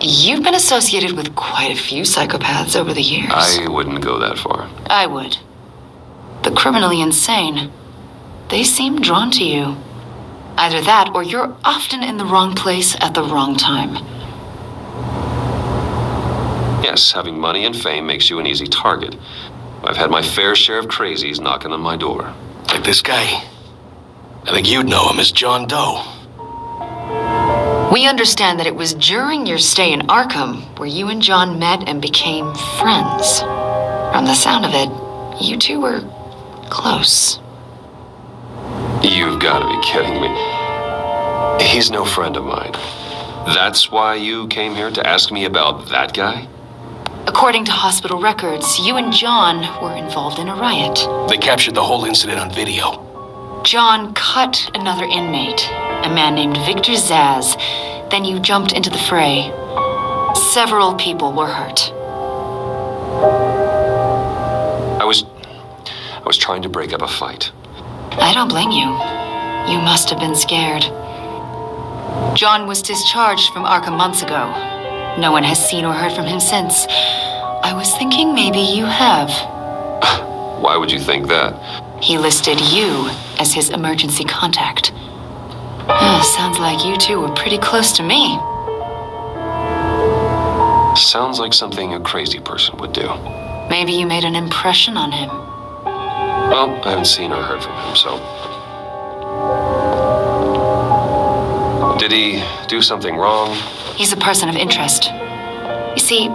Speaker 11: you've been associated with quite a few psychopaths over the years.
Speaker 1: I wouldn't go that far.
Speaker 11: I would. The criminally insane, they seem drawn to you. Either that, or you're often in the wrong place at the wrong time.
Speaker 1: Yes, having money and fame makes you an easy target. I've had my fair share of crazies knocking on my door.
Speaker 10: Like this guy. I think you'd know him as John Doe.
Speaker 11: We understand that it was during your stay in Arkham where you and John met and became friends. From the sound of it, you two were close.
Speaker 1: You've got to be kidding me. He's no friend of mine. That's why you came here to ask me about that guy?
Speaker 11: According to hospital records, you and John were involved in a riot.
Speaker 10: They captured the whole incident on video.
Speaker 11: John cut another inmate, a man named Victor Zaz. Then you jumped into the fray. Several people were hurt.
Speaker 1: I was trying to break up a fight.
Speaker 11: I don't blame you. You must have been scared. John was discharged from Arkham months ago. No one has seen or heard from him since. I was thinking maybe you have.
Speaker 1: Why would you think that?
Speaker 11: He listed you as his emergency contact. Sounds like you two were pretty close to me.
Speaker 1: Sounds like something a crazy person would do.
Speaker 11: Maybe you made an impression on him.
Speaker 1: Well, I haven't seen or heard from him, so... Did he do something wrong?
Speaker 11: He's a person of interest. You see,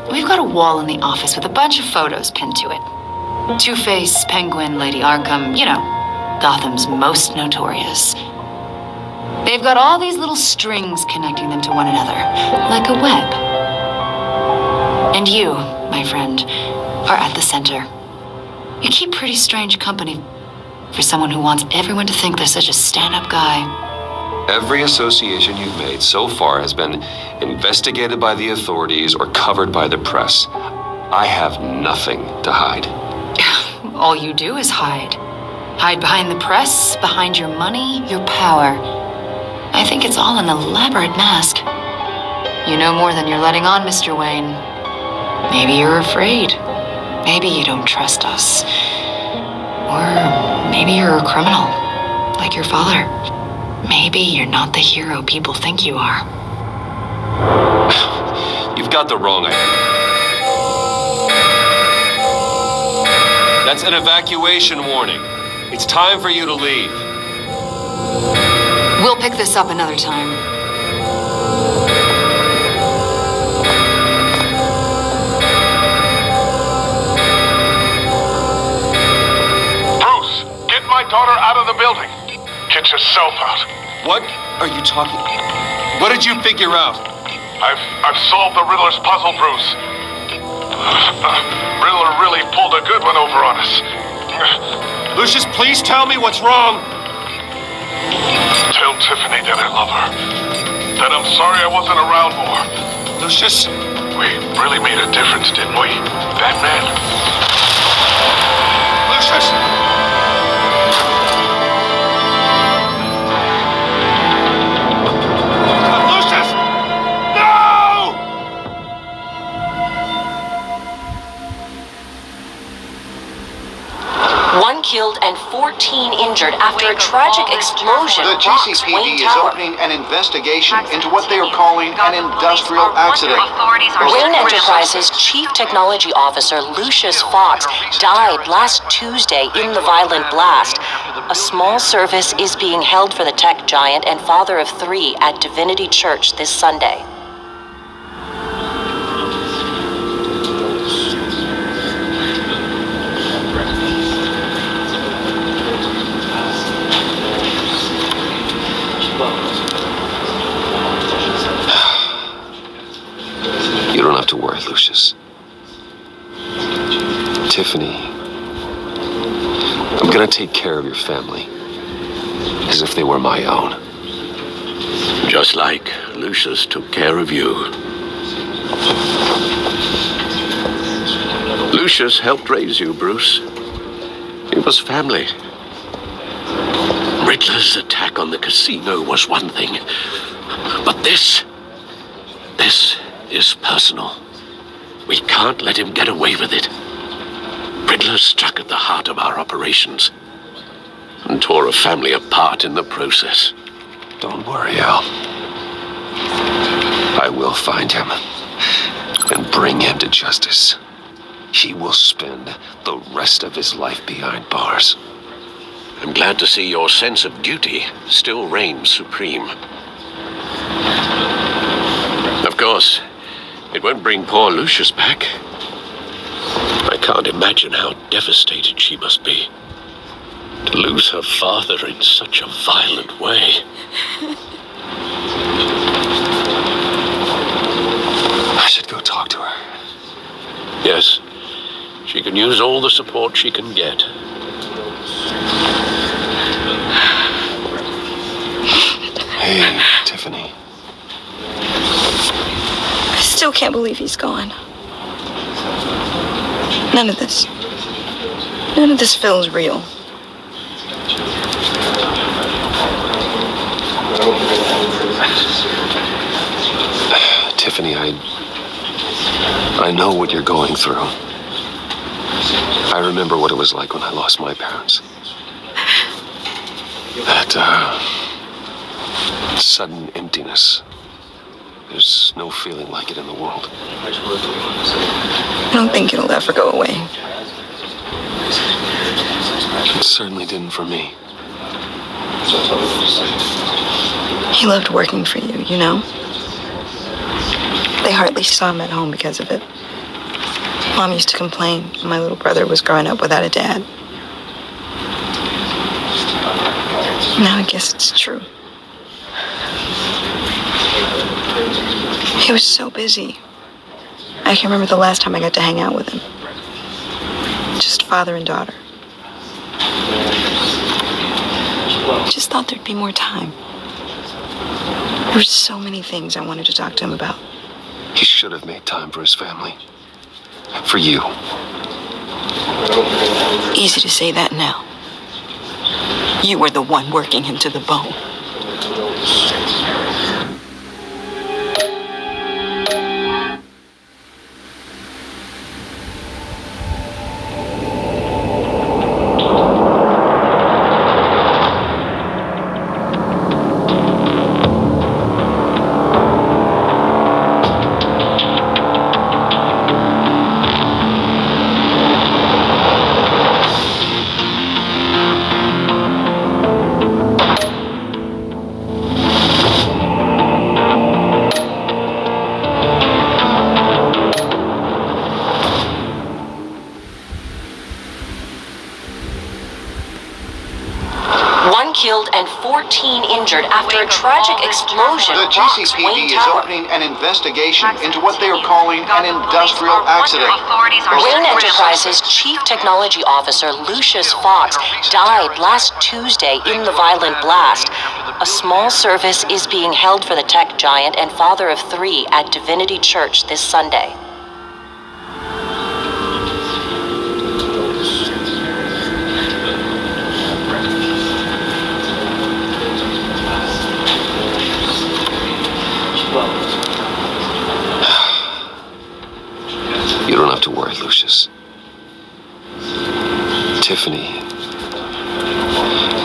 Speaker 11: we've got a wall in the office with a bunch of photos pinned to it. Two-Face, Penguin, Lady Arkham, you know, Gotham's most notorious. They've got all these little strings connecting them to one another, like a web. And you, my friend, are at the center. You keep pretty strange company for someone who wants everyone to think they're such a stand-up guy.
Speaker 1: Every association you've made so far has been investigated by the authorities or covered by the press. I have nothing to hide.
Speaker 11: All you do is hide. Hide behind the press, behind your money, your power. I think it's all an elaborate mask. You know more than you're letting on, Mr. Wayne. Maybe you're afraid. Maybe you don't trust us. Or maybe you're a criminal, like your father. Maybe you're not the hero people think you are.
Speaker 1: You've got the wrong idea. That's an evacuation warning. It's time for you to leave.
Speaker 11: We'll pick this up another time.
Speaker 3: Bruce, get my daughter out of the building. Get yourself out.
Speaker 1: What are you talking? What did you figure out?
Speaker 3: I've solved the Riddler's puzzle, Bruce. Riddler really pulled a good one over on us.
Speaker 1: Lucius, please tell me what's wrong.
Speaker 3: Tell Tiffany that I love her. That I'm sorry I wasn't around more.
Speaker 1: Lucius?
Speaker 3: We really made a difference, didn't we, Batman?
Speaker 1: Lucius!
Speaker 5: One killed and 14 injured after a tragic explosion
Speaker 2: The
Speaker 5: rocks
Speaker 2: GCPD
Speaker 5: Wayne
Speaker 2: is
Speaker 5: Tower.
Speaker 2: opening an investigation into what they are calling an industrial accident.
Speaker 5: Wayne Enterprises Chief Technology Officer Lucius Fox died last Tuesday in the violent blast. A small service is being held for the tech giant and father of 3 at Divinity Church this Sunday.
Speaker 1: You don't have to worry, Lucius. Tiffany, I'm gonna take care of your family as if they were my own.
Speaker 8: Just like Lucius took care of you. Lucius helped raise you, Bruce. It was family. Riddler's attack on the casino was one thing, but this is personal. We can't let him get away with it. Riddler struck at the heart of our operations and tore a family apart in the process.
Speaker 1: Don't worry, Al. I will find him and bring him to justice. He will spend the rest of his life behind bars.
Speaker 8: I'm glad to see your sense of duty still reigns supreme. Of course, it won't bring poor Lucius back. I
Speaker 4: can't imagine how devastated she must be. To lose her father in such a violent way.
Speaker 1: I should go talk to her.
Speaker 4: Yes, she can use all the support she can get.
Speaker 1: Hey, Tiffany.
Speaker 5: I still can't believe he's gone. None of this feels real.
Speaker 1: Tiffany, I know what you're going through. I remember what it was like when I lost my parents. That, sudden emptiness. There's no feeling like it in the world.
Speaker 5: I don't think it'll ever go away.
Speaker 1: It certainly didn't for me.
Speaker 5: He loved working for you, you know? They hardly saw him at home because of it. Mom used to complain when my little brother was growing up without a dad. Now I guess it's true. He was so busy. I can remember the last time I got to hang out with him. Just father and daughter. I just thought there'd be more time. There were so many things I wanted to talk to him about.
Speaker 1: He should have made time for his family. For you.
Speaker 5: Easy to say that now. You were the one working him to the bone.
Speaker 13: Killed and 14 injured after a tragic explosion.
Speaker 2: The GCPD is opening an investigation into what they are calling an industrial accident.
Speaker 13: Wayne Enterprises Chief Technology Officer Lucius Fox died last Tuesday in the violent blast. A small service is being held for the tech giant and father of 3 at Divinity Church this Sunday.
Speaker 1: You don't have to worry, Lucius. Tiffany,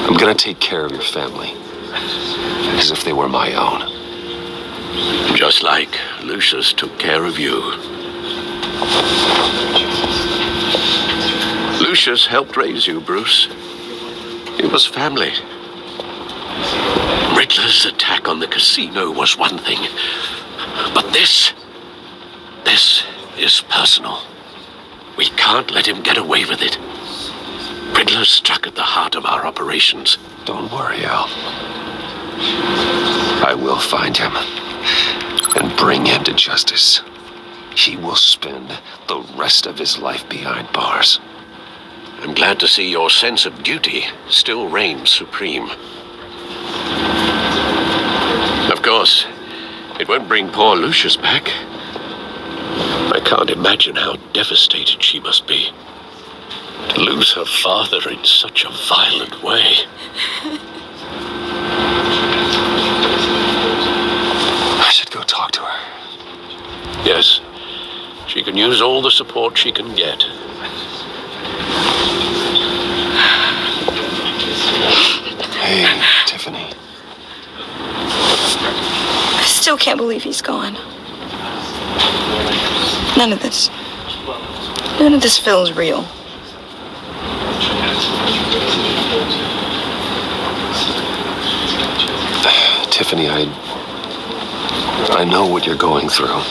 Speaker 1: I'm gonna take care of your family. As if they were my own.
Speaker 4: Just like Lucius took care of you. Lucius helped raise you, Bruce. It was family. Riddler's attack on the casino was one thing. But this is personal. We can't let him get away with it. Riddler struck at the heart of our operations.
Speaker 1: Don't worry, Al. I will find him and bring him to justice. He will spend the rest of his life behind bars.
Speaker 4: I'm glad to see your sense of duty still reigns supreme. Of course, it won't bring poor Lucius back. I can't imagine how devastated she must be. To lose her father in such a violent way.
Speaker 1: I should go talk to her.
Speaker 4: Yes, she can use all the support she can get.
Speaker 1: Hey, Tiffany.
Speaker 5: I still can't believe he's gone. None of this feels real.
Speaker 1: Tiffany, I know what you're going through.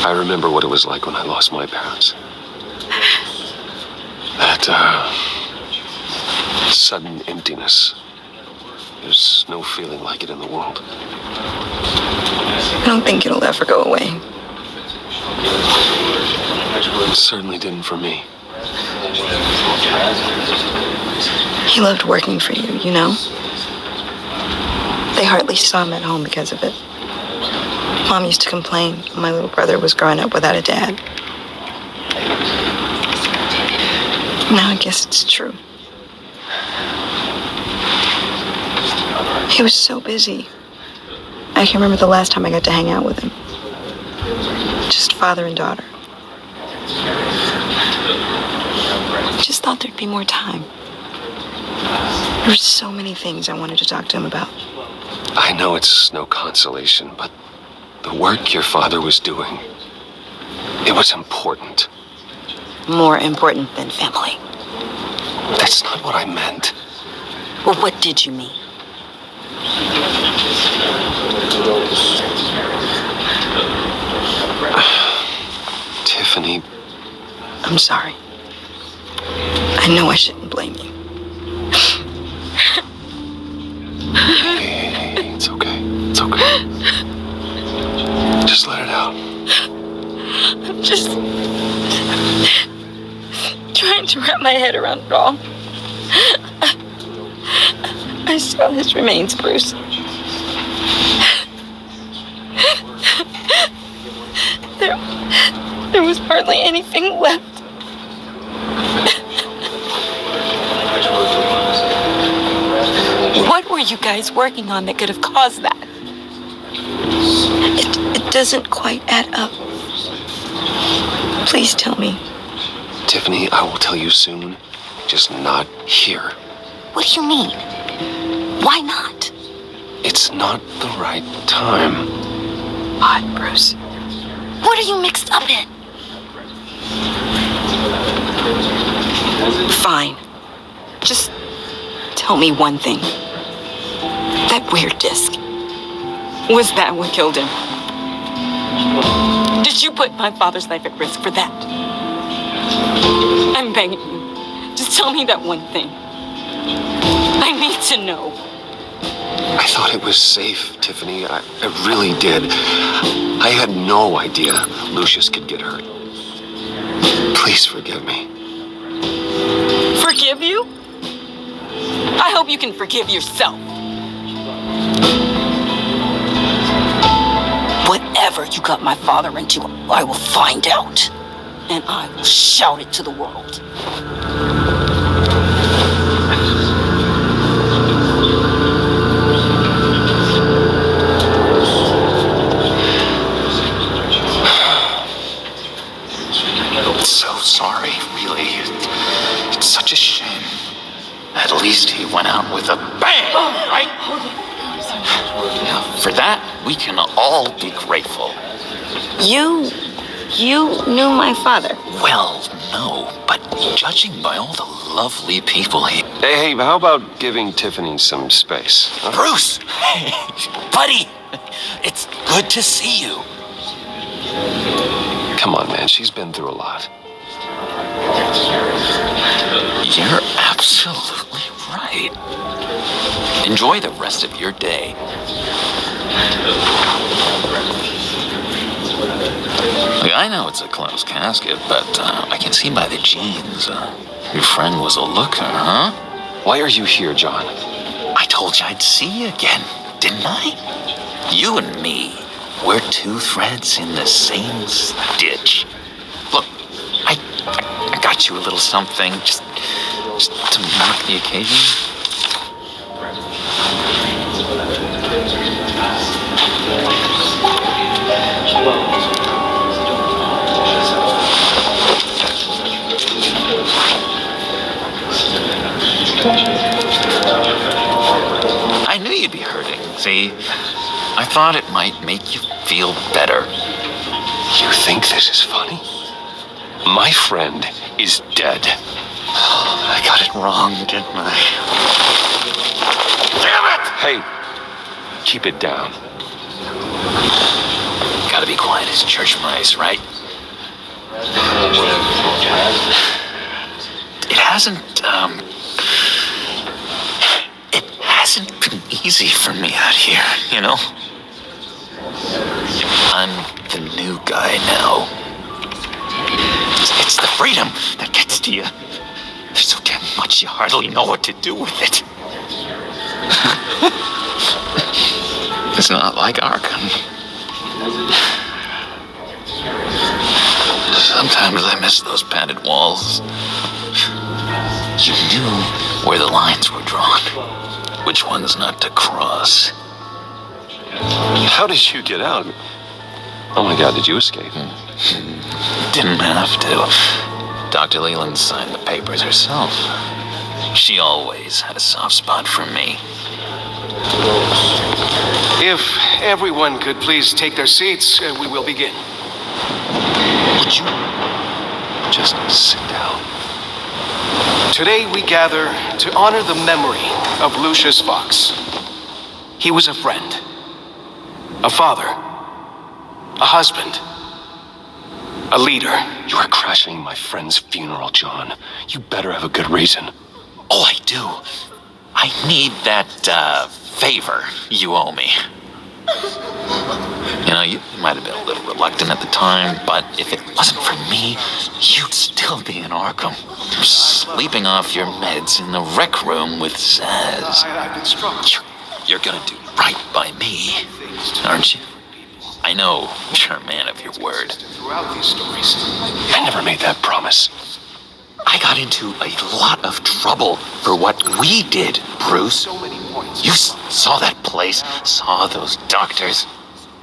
Speaker 1: I remember what it was like when I lost my parents. That, sudden emptiness. There's no feeling like it in the world.
Speaker 5: I don't think it'll ever go away.
Speaker 1: It certainly didn't for me.
Speaker 5: He loved working for you, you know? They hardly saw him at home because of it. Mom used to complain when my little brother was growing up without a dad. Now I guess it's true. He was so busy. I can remember the last time I got to hang out with him. Just father and daughter. Just thought there'd be more time. There were so many things I wanted to talk to him about.
Speaker 1: I know it's no consolation, but the work your father was doing, it was important.
Speaker 5: More important than family.
Speaker 1: That's not what I meant.
Speaker 5: Well, what did you mean?
Speaker 1: Tiffany.
Speaker 5: I'm sorry. I know I shouldn't blame you.
Speaker 1: Hey, it's okay. It's okay. Just let it out.
Speaker 5: I'm just trying to wrap my head around it all. I saw his remains, Bruce. There was hardly anything left. What were you guys working on that could have caused that? It doesn't quite add up. Please tell me.
Speaker 1: Tiffany, I will tell you soon. Just not here.
Speaker 5: What do you mean? Why not?
Speaker 1: It's not the right time.
Speaker 5: What, Bruce? What are you mixed up in? Fine. Just tell me one thing. That weird disc. Was that what killed him? Did you put my father's life at risk for that? I'm begging you. Just tell me that one thing. I need to know.
Speaker 1: I thought it was safe, Tiffany. I really did. I had no idea Lucius could get hurt. Please forgive me.
Speaker 5: Forgive you? I hope you can forgive yourself. Whatever you got my father into, I will find out. And I will shout it to the world.
Speaker 8: So sorry, really. It's such a shame. At least he went out with a bang, right? Yeah, for that, we can all be grateful.
Speaker 5: You knew my father.
Speaker 8: Well, no, but judging by all the lovely people he...
Speaker 1: Hey, how about giving Tiffany some space? Huh?
Speaker 8: Bruce! Buddy! It's good to see you.
Speaker 1: Come on, man. She's been through a lot.
Speaker 8: You're absolutely right. Enjoy the rest of your day. Look, I know it's a closed casket, but I can see by the jeans. Your friend was a looker, huh?
Speaker 1: Why are you here, John?
Speaker 8: I told you I'd see you again, didn't I? You and me, we're two threads in the same stitch. Look, I got you a little something just to mark the occasion. I knew you'd be hurting, see? I thought it might make you feel better.
Speaker 1: You think this is funny? My friend is dead.
Speaker 8: I got it wrong, didn't I? Damn it!
Speaker 1: Hey, keep it down.
Speaker 8: Gotta be quiet as church mice, right? It
Speaker 14: It hasn't been easy for me out here, you know? I'm the new guy now. It's the freedom that gets to you. There's so damn much you hardly know what to do with it. It's not like Arkham. Sometimes I miss those padded walls. You knew where the lines were drawn, which ones not to cross.
Speaker 1: How did you get out? Oh my God, did you escape?
Speaker 14: Didn't have to. Dr. Leland signed the papers herself. She always had a soft spot for me.
Speaker 15: If everyone could please take their seats, we will begin.
Speaker 1: Would you just sit down?
Speaker 15: Today we gather to honor the memory of Lucius Fox. He was a friend, a father, a husband, a leader.
Speaker 1: You are crashing my friend's funeral, John. You better have a good reason.
Speaker 14: Oh, I do. I need that, favor you owe me. You know, you might have been a little reluctant at the time, but if it wasn't for me, you'd still be in Arkham. Sleeping off your meds in the rec room with Zaz.
Speaker 15: I've been struck.
Speaker 14: You're gonna do right by me, aren't you? I know you're a man of your word.
Speaker 15: Throughout these stories,
Speaker 1: I never made that promise.
Speaker 14: I got into a lot of trouble for what we did, Bruce.
Speaker 15: so many points.
Speaker 14: You saw that place, saw those doctors.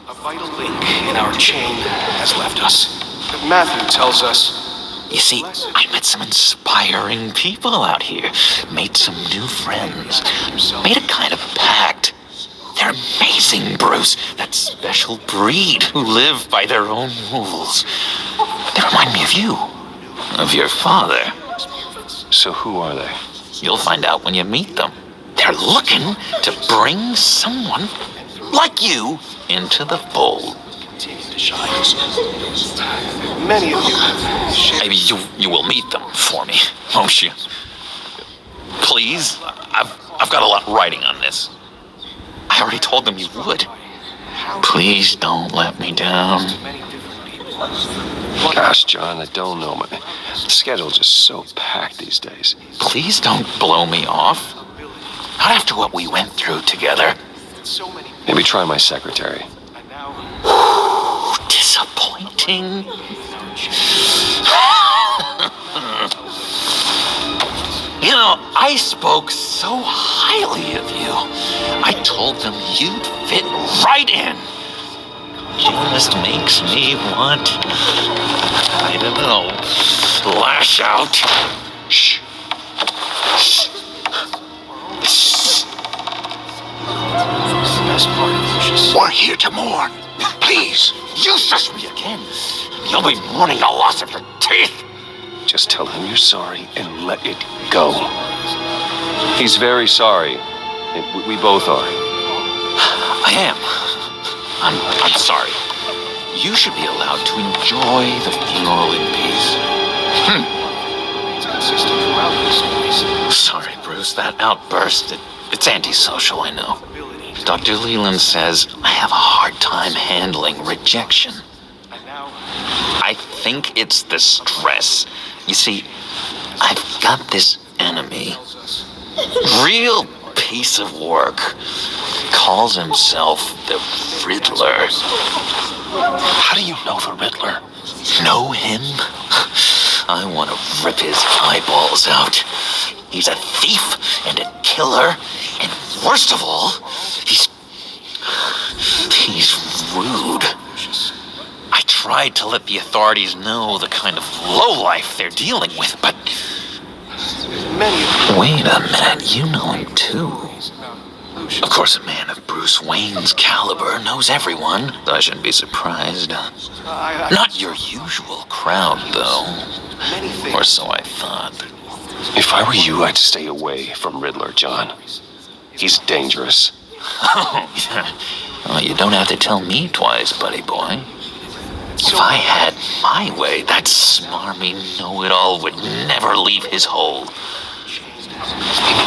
Speaker 15: A vital link in our chain has left us. Matthew tells us.
Speaker 14: You see, I met some inspiring people out here, made some new friends, made a kind of pact. They're amazing, Bruce. That special breed who live by their own rules. They remind me of you, of your father.
Speaker 1: So who are they?
Speaker 14: You'll find out when you meet them. They're looking to bring someone like you into the fold.
Speaker 15: Many of you have shared.
Speaker 14: Maybe you will meet them for me, won't you? Please, I've got a lot riding on this. I already told them you would. Please don't let me down.
Speaker 1: Gosh, John, I don't know. My schedule's just so packed these days.
Speaker 14: Please don't blow me off. Not after what we went through together.
Speaker 1: Maybe try my secretary.
Speaker 14: Disappointing. You know, I spoke so highly of you. I told them you'd fit right in. Just makes me want, I don't know, lash out. Shh.
Speaker 6: We're here to mourn. Please.
Speaker 14: You shush me again. You'll be mourning the loss of your teeth.
Speaker 1: Just tell him you're sorry and let it go. He's very sorry. We both are.
Speaker 14: I am. I'm sorry. You should be allowed to enjoy the funeral in peace. Sorry, Bruce. That outburst, it's antisocial, I know. Dr. Leland says I have a hard time handling rejection. I think it's the stress. You see, I've got this enemy. Real piece of work. Calls himself the Riddler.
Speaker 1: How do you know the Riddler?
Speaker 14: Know him? I want to rip his eyeballs out. He's a thief and a killer, and worst of all, he's rude. I tried to let the authorities know the kind of lowlife they're dealing with, but... Wait a minute, you know him too. Of course, a man of Bruce Wayne's caliber knows everyone, so I shouldn't be surprised. Not your usual crowd, though. Or so I thought.
Speaker 1: If I were you, I'd stay away from Riddler, John. He's dangerous.
Speaker 14: Well, you don't have to tell me twice, buddy boy. If I had my way, that smarmy know-it-all would never leave his hole.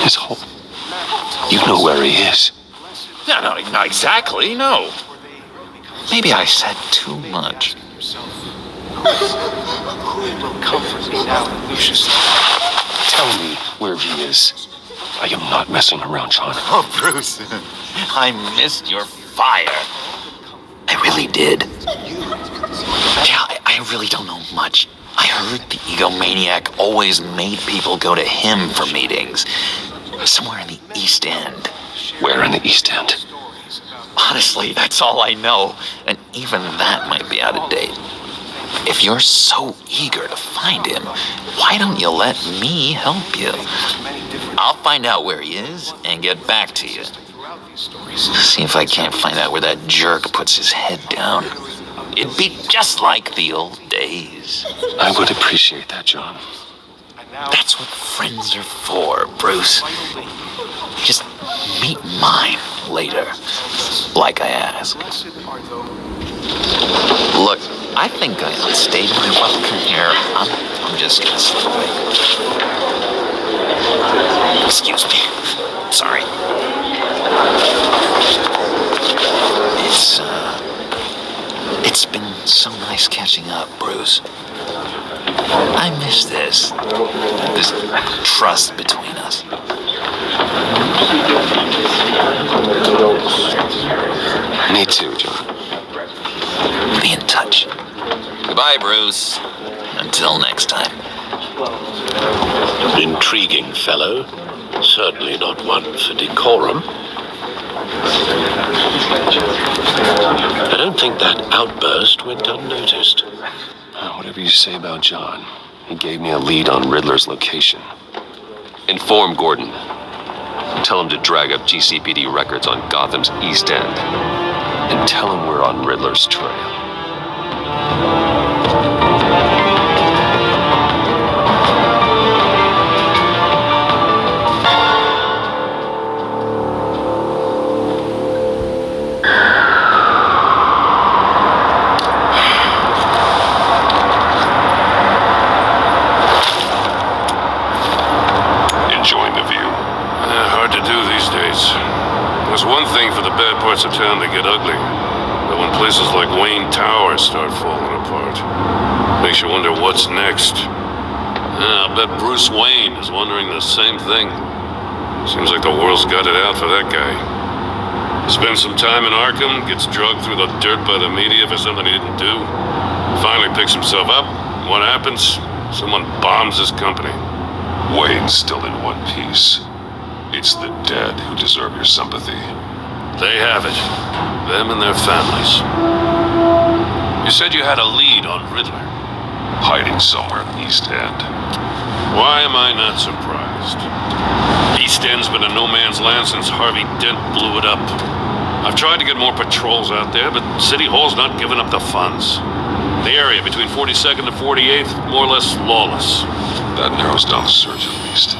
Speaker 1: His hole? You know where he is.
Speaker 14: No, not exactly, no. Maybe I said too much.
Speaker 15: Who will comfort me now, Lucius?
Speaker 1: Tell me where he is. I am not messing around, John.
Speaker 14: Oh, Bruce, I missed your fire. I really did. Yeah, I really don't know much. I heard the egomaniac always made people go to him for meetings. Somewhere in the East End.
Speaker 1: Where in the East End?
Speaker 14: Honestly, that's all I know. And even that might be out of date. If you're so eager to find him, why don't you let me help you? I'll find out where he is and get back to you. See if I can't find out where that jerk puts his head down. It'd be just like the old days.
Speaker 1: I would appreciate that, John.
Speaker 14: That's what friends are for, Bruce. Just meet mine later, like I asked. Look, I think I outstayed my welcome here. I'm just gonna slip away. Excuse me. Sorry. It's been so nice catching up, Bruce. I miss this trust between us.
Speaker 1: Me too, John.
Speaker 14: Be in touch. Goodbye, Bruce. Until next time.
Speaker 4: Intriguing fellow. Certainly not one for decorum. I don't think that outburst went unnoticed.
Speaker 1: Whatever you say about John, he gave me a lead on Riddler's location. Inform Gordon. Tell him to drag up GCPD records on Gotham's East End. And tell him we're on Riddler's trail.
Speaker 3: There's one thing for the bad parts of town to get ugly, but when places like Wayne Tower start falling apart, makes you wonder what's next. I'll bet Bruce Wayne is wondering the same thing. Seems like the world's got it out for that guy. Spends some time in Arkham, gets drugged through the dirt by the media for something he didn't do. Finally picks himself up. What happens? Someone bombs his company.
Speaker 7: Wayne's still in one piece. It's the dead who deserve your sympathy.
Speaker 3: They have it. Them and their families. You said you had a lead on Riddler.
Speaker 7: Hiding somewhere in the East End.
Speaker 3: Why am I not surprised? East End's been a no-man's land since Harvey Dent blew it up. I've tried to get more patrols out there, but City Hall's not giving up the funds. The area between 42nd and 48th, more or less lawless.
Speaker 7: That narrows down the search at least.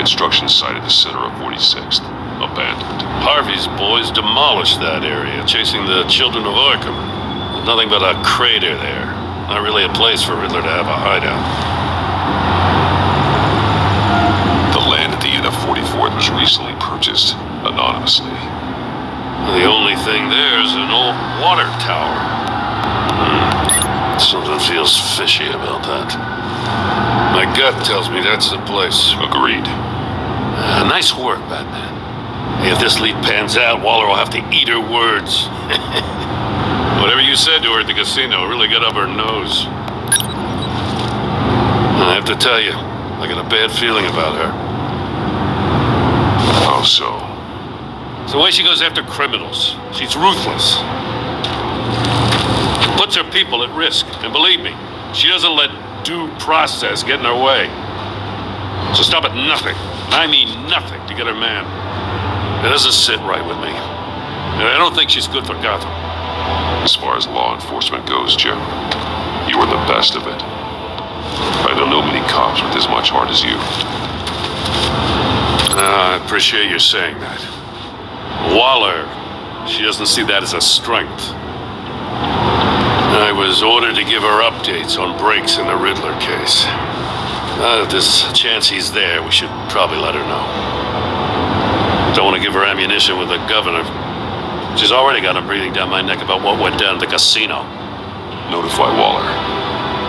Speaker 7: Construction site at the center of 46th, abandoned.
Speaker 3: Harvey's boys demolished that area, chasing the children of Arkham. There's nothing but a crater there. Not really a place for Riddler to have a hideout.
Speaker 7: The land at the end of 44th was recently purchased, anonymously.
Speaker 3: The only thing there is an old water tower. Something feels fishy about that. My gut tells me that's the place.
Speaker 7: Agreed.
Speaker 3: Nice work, Batman. If this lead pans out, Waller will have to eat her words. Whatever you said to her at the casino really got up her nose. I have to tell you, I got a bad feeling about her.
Speaker 7: How so?
Speaker 3: It's the way she goes after criminals. She's ruthless. Puts her people at risk. And believe me, she doesn't let due process get in her way. So stop at nothing. I mean nothing to get her man. It doesn't sit right with me. And I don't think she's good for Gotham.
Speaker 7: As far as law enforcement goes, Jim, you are the best of it. I don't know many cops with as much heart as you.
Speaker 3: I appreciate you saying that. Waller. She doesn't see that as a strength. I was ordered to give her updates on breaks in the Riddler case. If there's a chance he's there, we should probably let her know. Don't want to give her ammunition with the governor. She's already got him breathing down my neck about what went down at the casino.
Speaker 7: Notify Waller.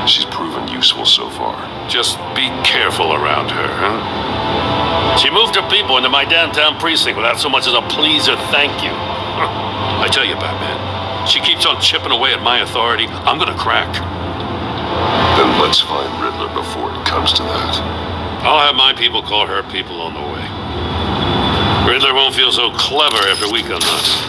Speaker 7: She's proven useful so far.
Speaker 3: Just be careful around her, huh? She moved her people into my downtown precinct without so much as a please or thank you. I tell you, Batman, she keeps on chipping away at my authority. I'm gonna crack.
Speaker 7: Then let's find Riddler before it comes to that.
Speaker 3: I'll have my people call her people on the way. Riddler won't feel so clever after we come knocking.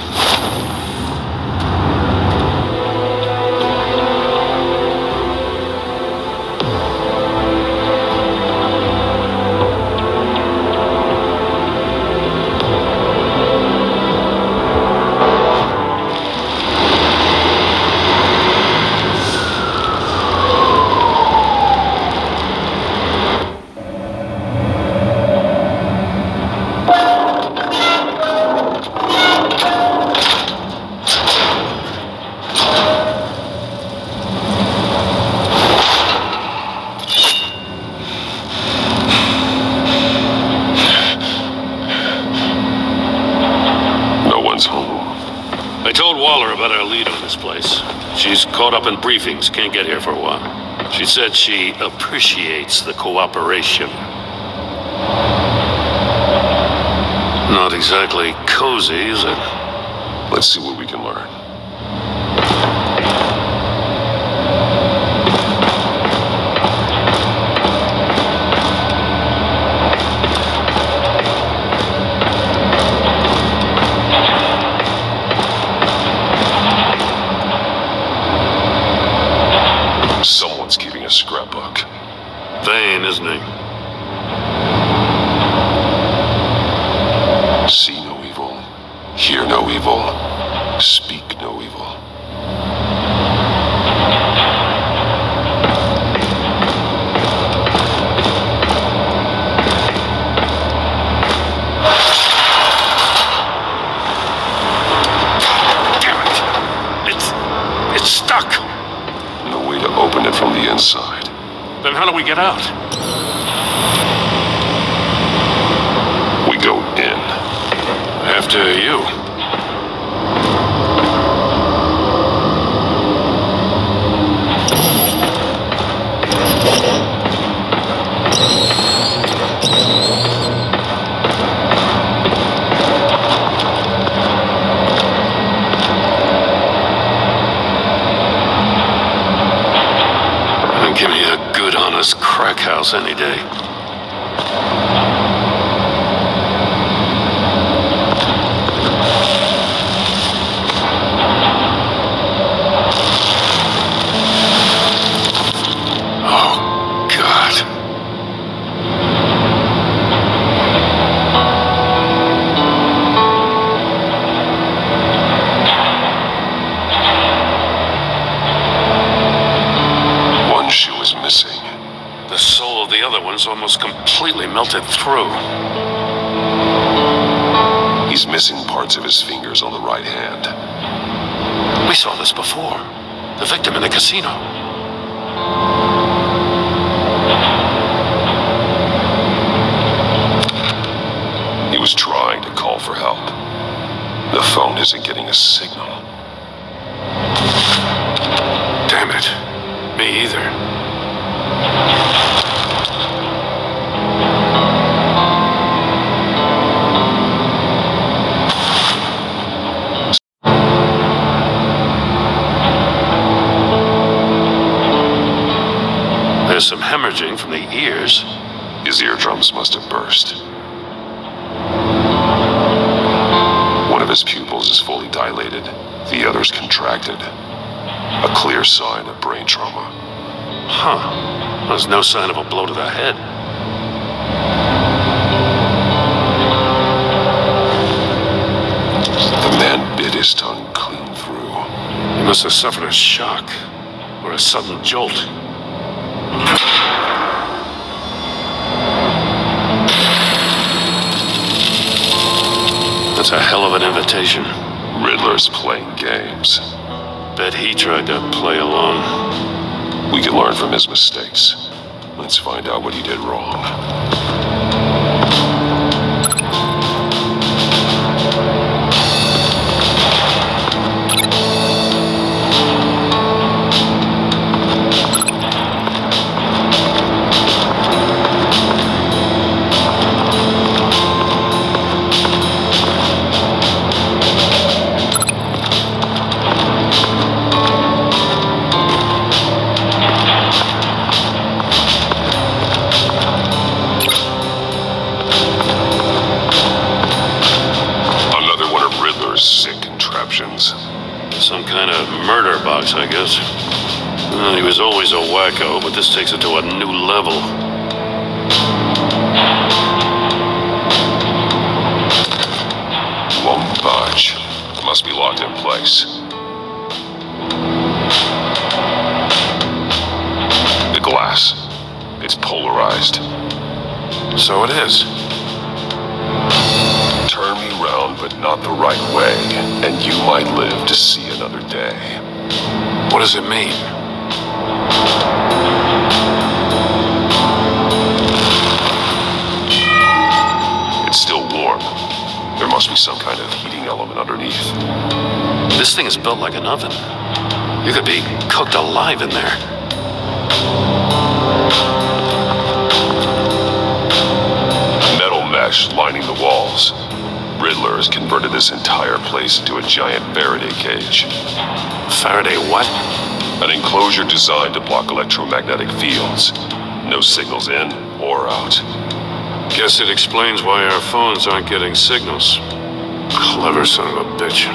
Speaker 3: I told Waller about our lead on this place. She's caught up in briefings, can't get here for a while. She said she appreciates the cooperation. Not exactly cozy, is it?
Speaker 7: Let's see what we can learn. Someone's keeping a scrapbook.
Speaker 3: Vane, isn't he?
Speaker 7: See no evil, hear no evil, speak no evil.
Speaker 3: Damn it! It's stuck!
Speaker 7: No way to open it from the inside.
Speaker 3: Then how do we get out?
Speaker 7: We go in.
Speaker 3: After you. Give me a good, honest crack house any day. Oh, God.
Speaker 7: One shoe is missing.
Speaker 3: The soul of the other one's almost completely melted through.
Speaker 7: He's missing parts of his fingers on the right hand.
Speaker 3: We saw this before. The victim in the casino.
Speaker 7: He was trying to call for help. The phone isn't getting a signal.
Speaker 3: Damn it. Me either. There's some hemorrhaging from the ears.
Speaker 7: His eardrums must have burst. One of his pupils is fully dilated, the other's contracted. A clear sign of brain trauma.
Speaker 3: Huh. There's no sign of a blow to the head.
Speaker 7: The man bit his tongue clean through.
Speaker 3: He must have suffered a shock or a sudden jolt. That's That's a hell of an invitation.
Speaker 7: Riddler's playing games.
Speaker 3: Bet he tried to play along.
Speaker 7: We can learn from his mistakes. Let's find out what he did wrong. Sick contraptions.
Speaker 3: Some kind of murder box, I guess. Well, he was always a wacko, but this takes it to a new level.
Speaker 7: Won't budge. Must be locked in place. The glass. It's polarized. So it is. Turn me round, but not the right way, and you might live to see another day.
Speaker 3: What does it mean?
Speaker 7: It's still warm. There must be some kind of heating element underneath.
Speaker 3: This thing is built like an oven. You could be cooked alive in there.
Speaker 7: Metal mesh lining the walls. Riddler has converted this entire place into a giant Faraday cage.
Speaker 3: Faraday what?
Speaker 7: An enclosure designed to block electromagnetic fields. No signals in or out.
Speaker 3: Guess it explains why our phones aren't getting signals. Clever son of a bitch.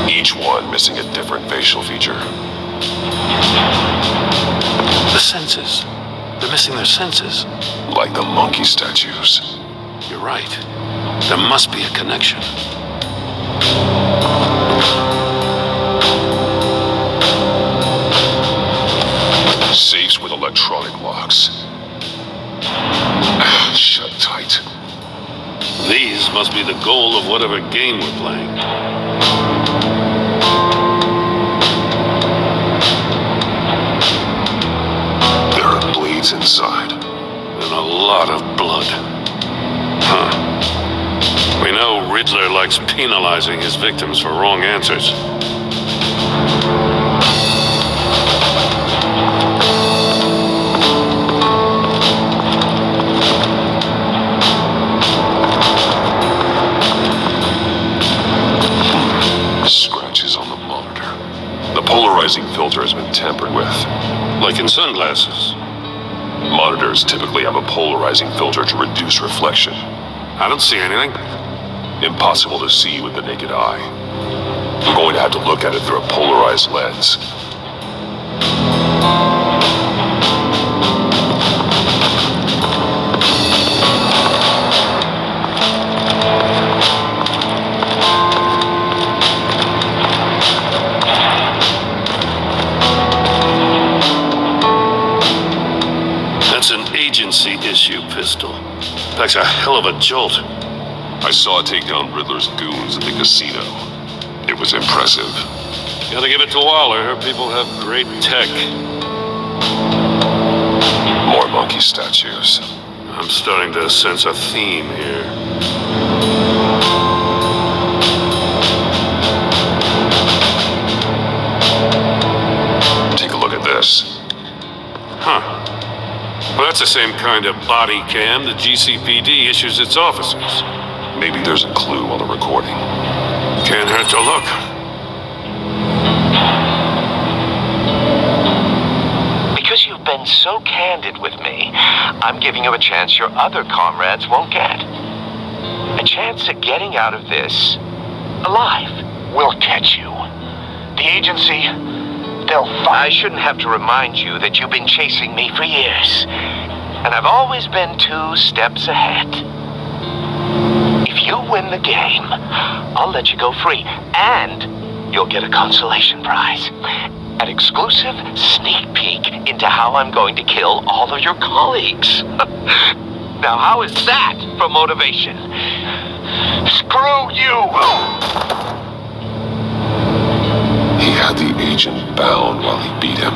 Speaker 7: Each one missing a different facial feature.
Speaker 3: The senses. They're missing their senses.
Speaker 7: Like the monkey statues.
Speaker 3: You're right. There must be a connection.
Speaker 7: Safes with electronic locks. Shut tight.
Speaker 3: These must be the goal of whatever game we're playing.
Speaker 7: There are bleeds inside.
Speaker 3: And a lot of blood. Huh. We know Riddler likes penalizing his victims for wrong answers.
Speaker 7: Scratches on the monitor. The polarizing filter has been tampered with.
Speaker 3: Like in sunglasses.
Speaker 7: Monitors typically have a polarizing filter to reduce reflection.
Speaker 3: I don't see anything.
Speaker 7: Impossible to see with the naked eye. We're going to have to look at it through a polarized lens.
Speaker 3: That's an agency issue pistol. Packs a hell of a jolt.
Speaker 7: I saw it take down Riddler's goons at the casino. It was impressive.
Speaker 3: Gotta give it to Waller. Her people have great tech.
Speaker 7: More monkey statues.
Speaker 3: I'm starting to sense a theme here.
Speaker 7: Take a look at this.
Speaker 3: Huh. Well, that's the same kind of body cam the GCPD issues its officers.
Speaker 7: Maybe there's a clue on the recording.
Speaker 3: Can't hurt to look.
Speaker 8: Because you've been so candid with me, I'm giving you a chance your other comrades won't get. A chance at getting out of this alive. We'll catch you. The agency, they'll find. I shouldn't have to remind you that you've been chasing me for years. And I've always been 2 steps ahead. If you win the game, I'll let you go free. And you'll get a consolation prize. An exclusive sneak peek into how I'm going to kill all of your colleagues. Now, how is that for motivation? Screw you!
Speaker 1: He had the agent bound while he beat him.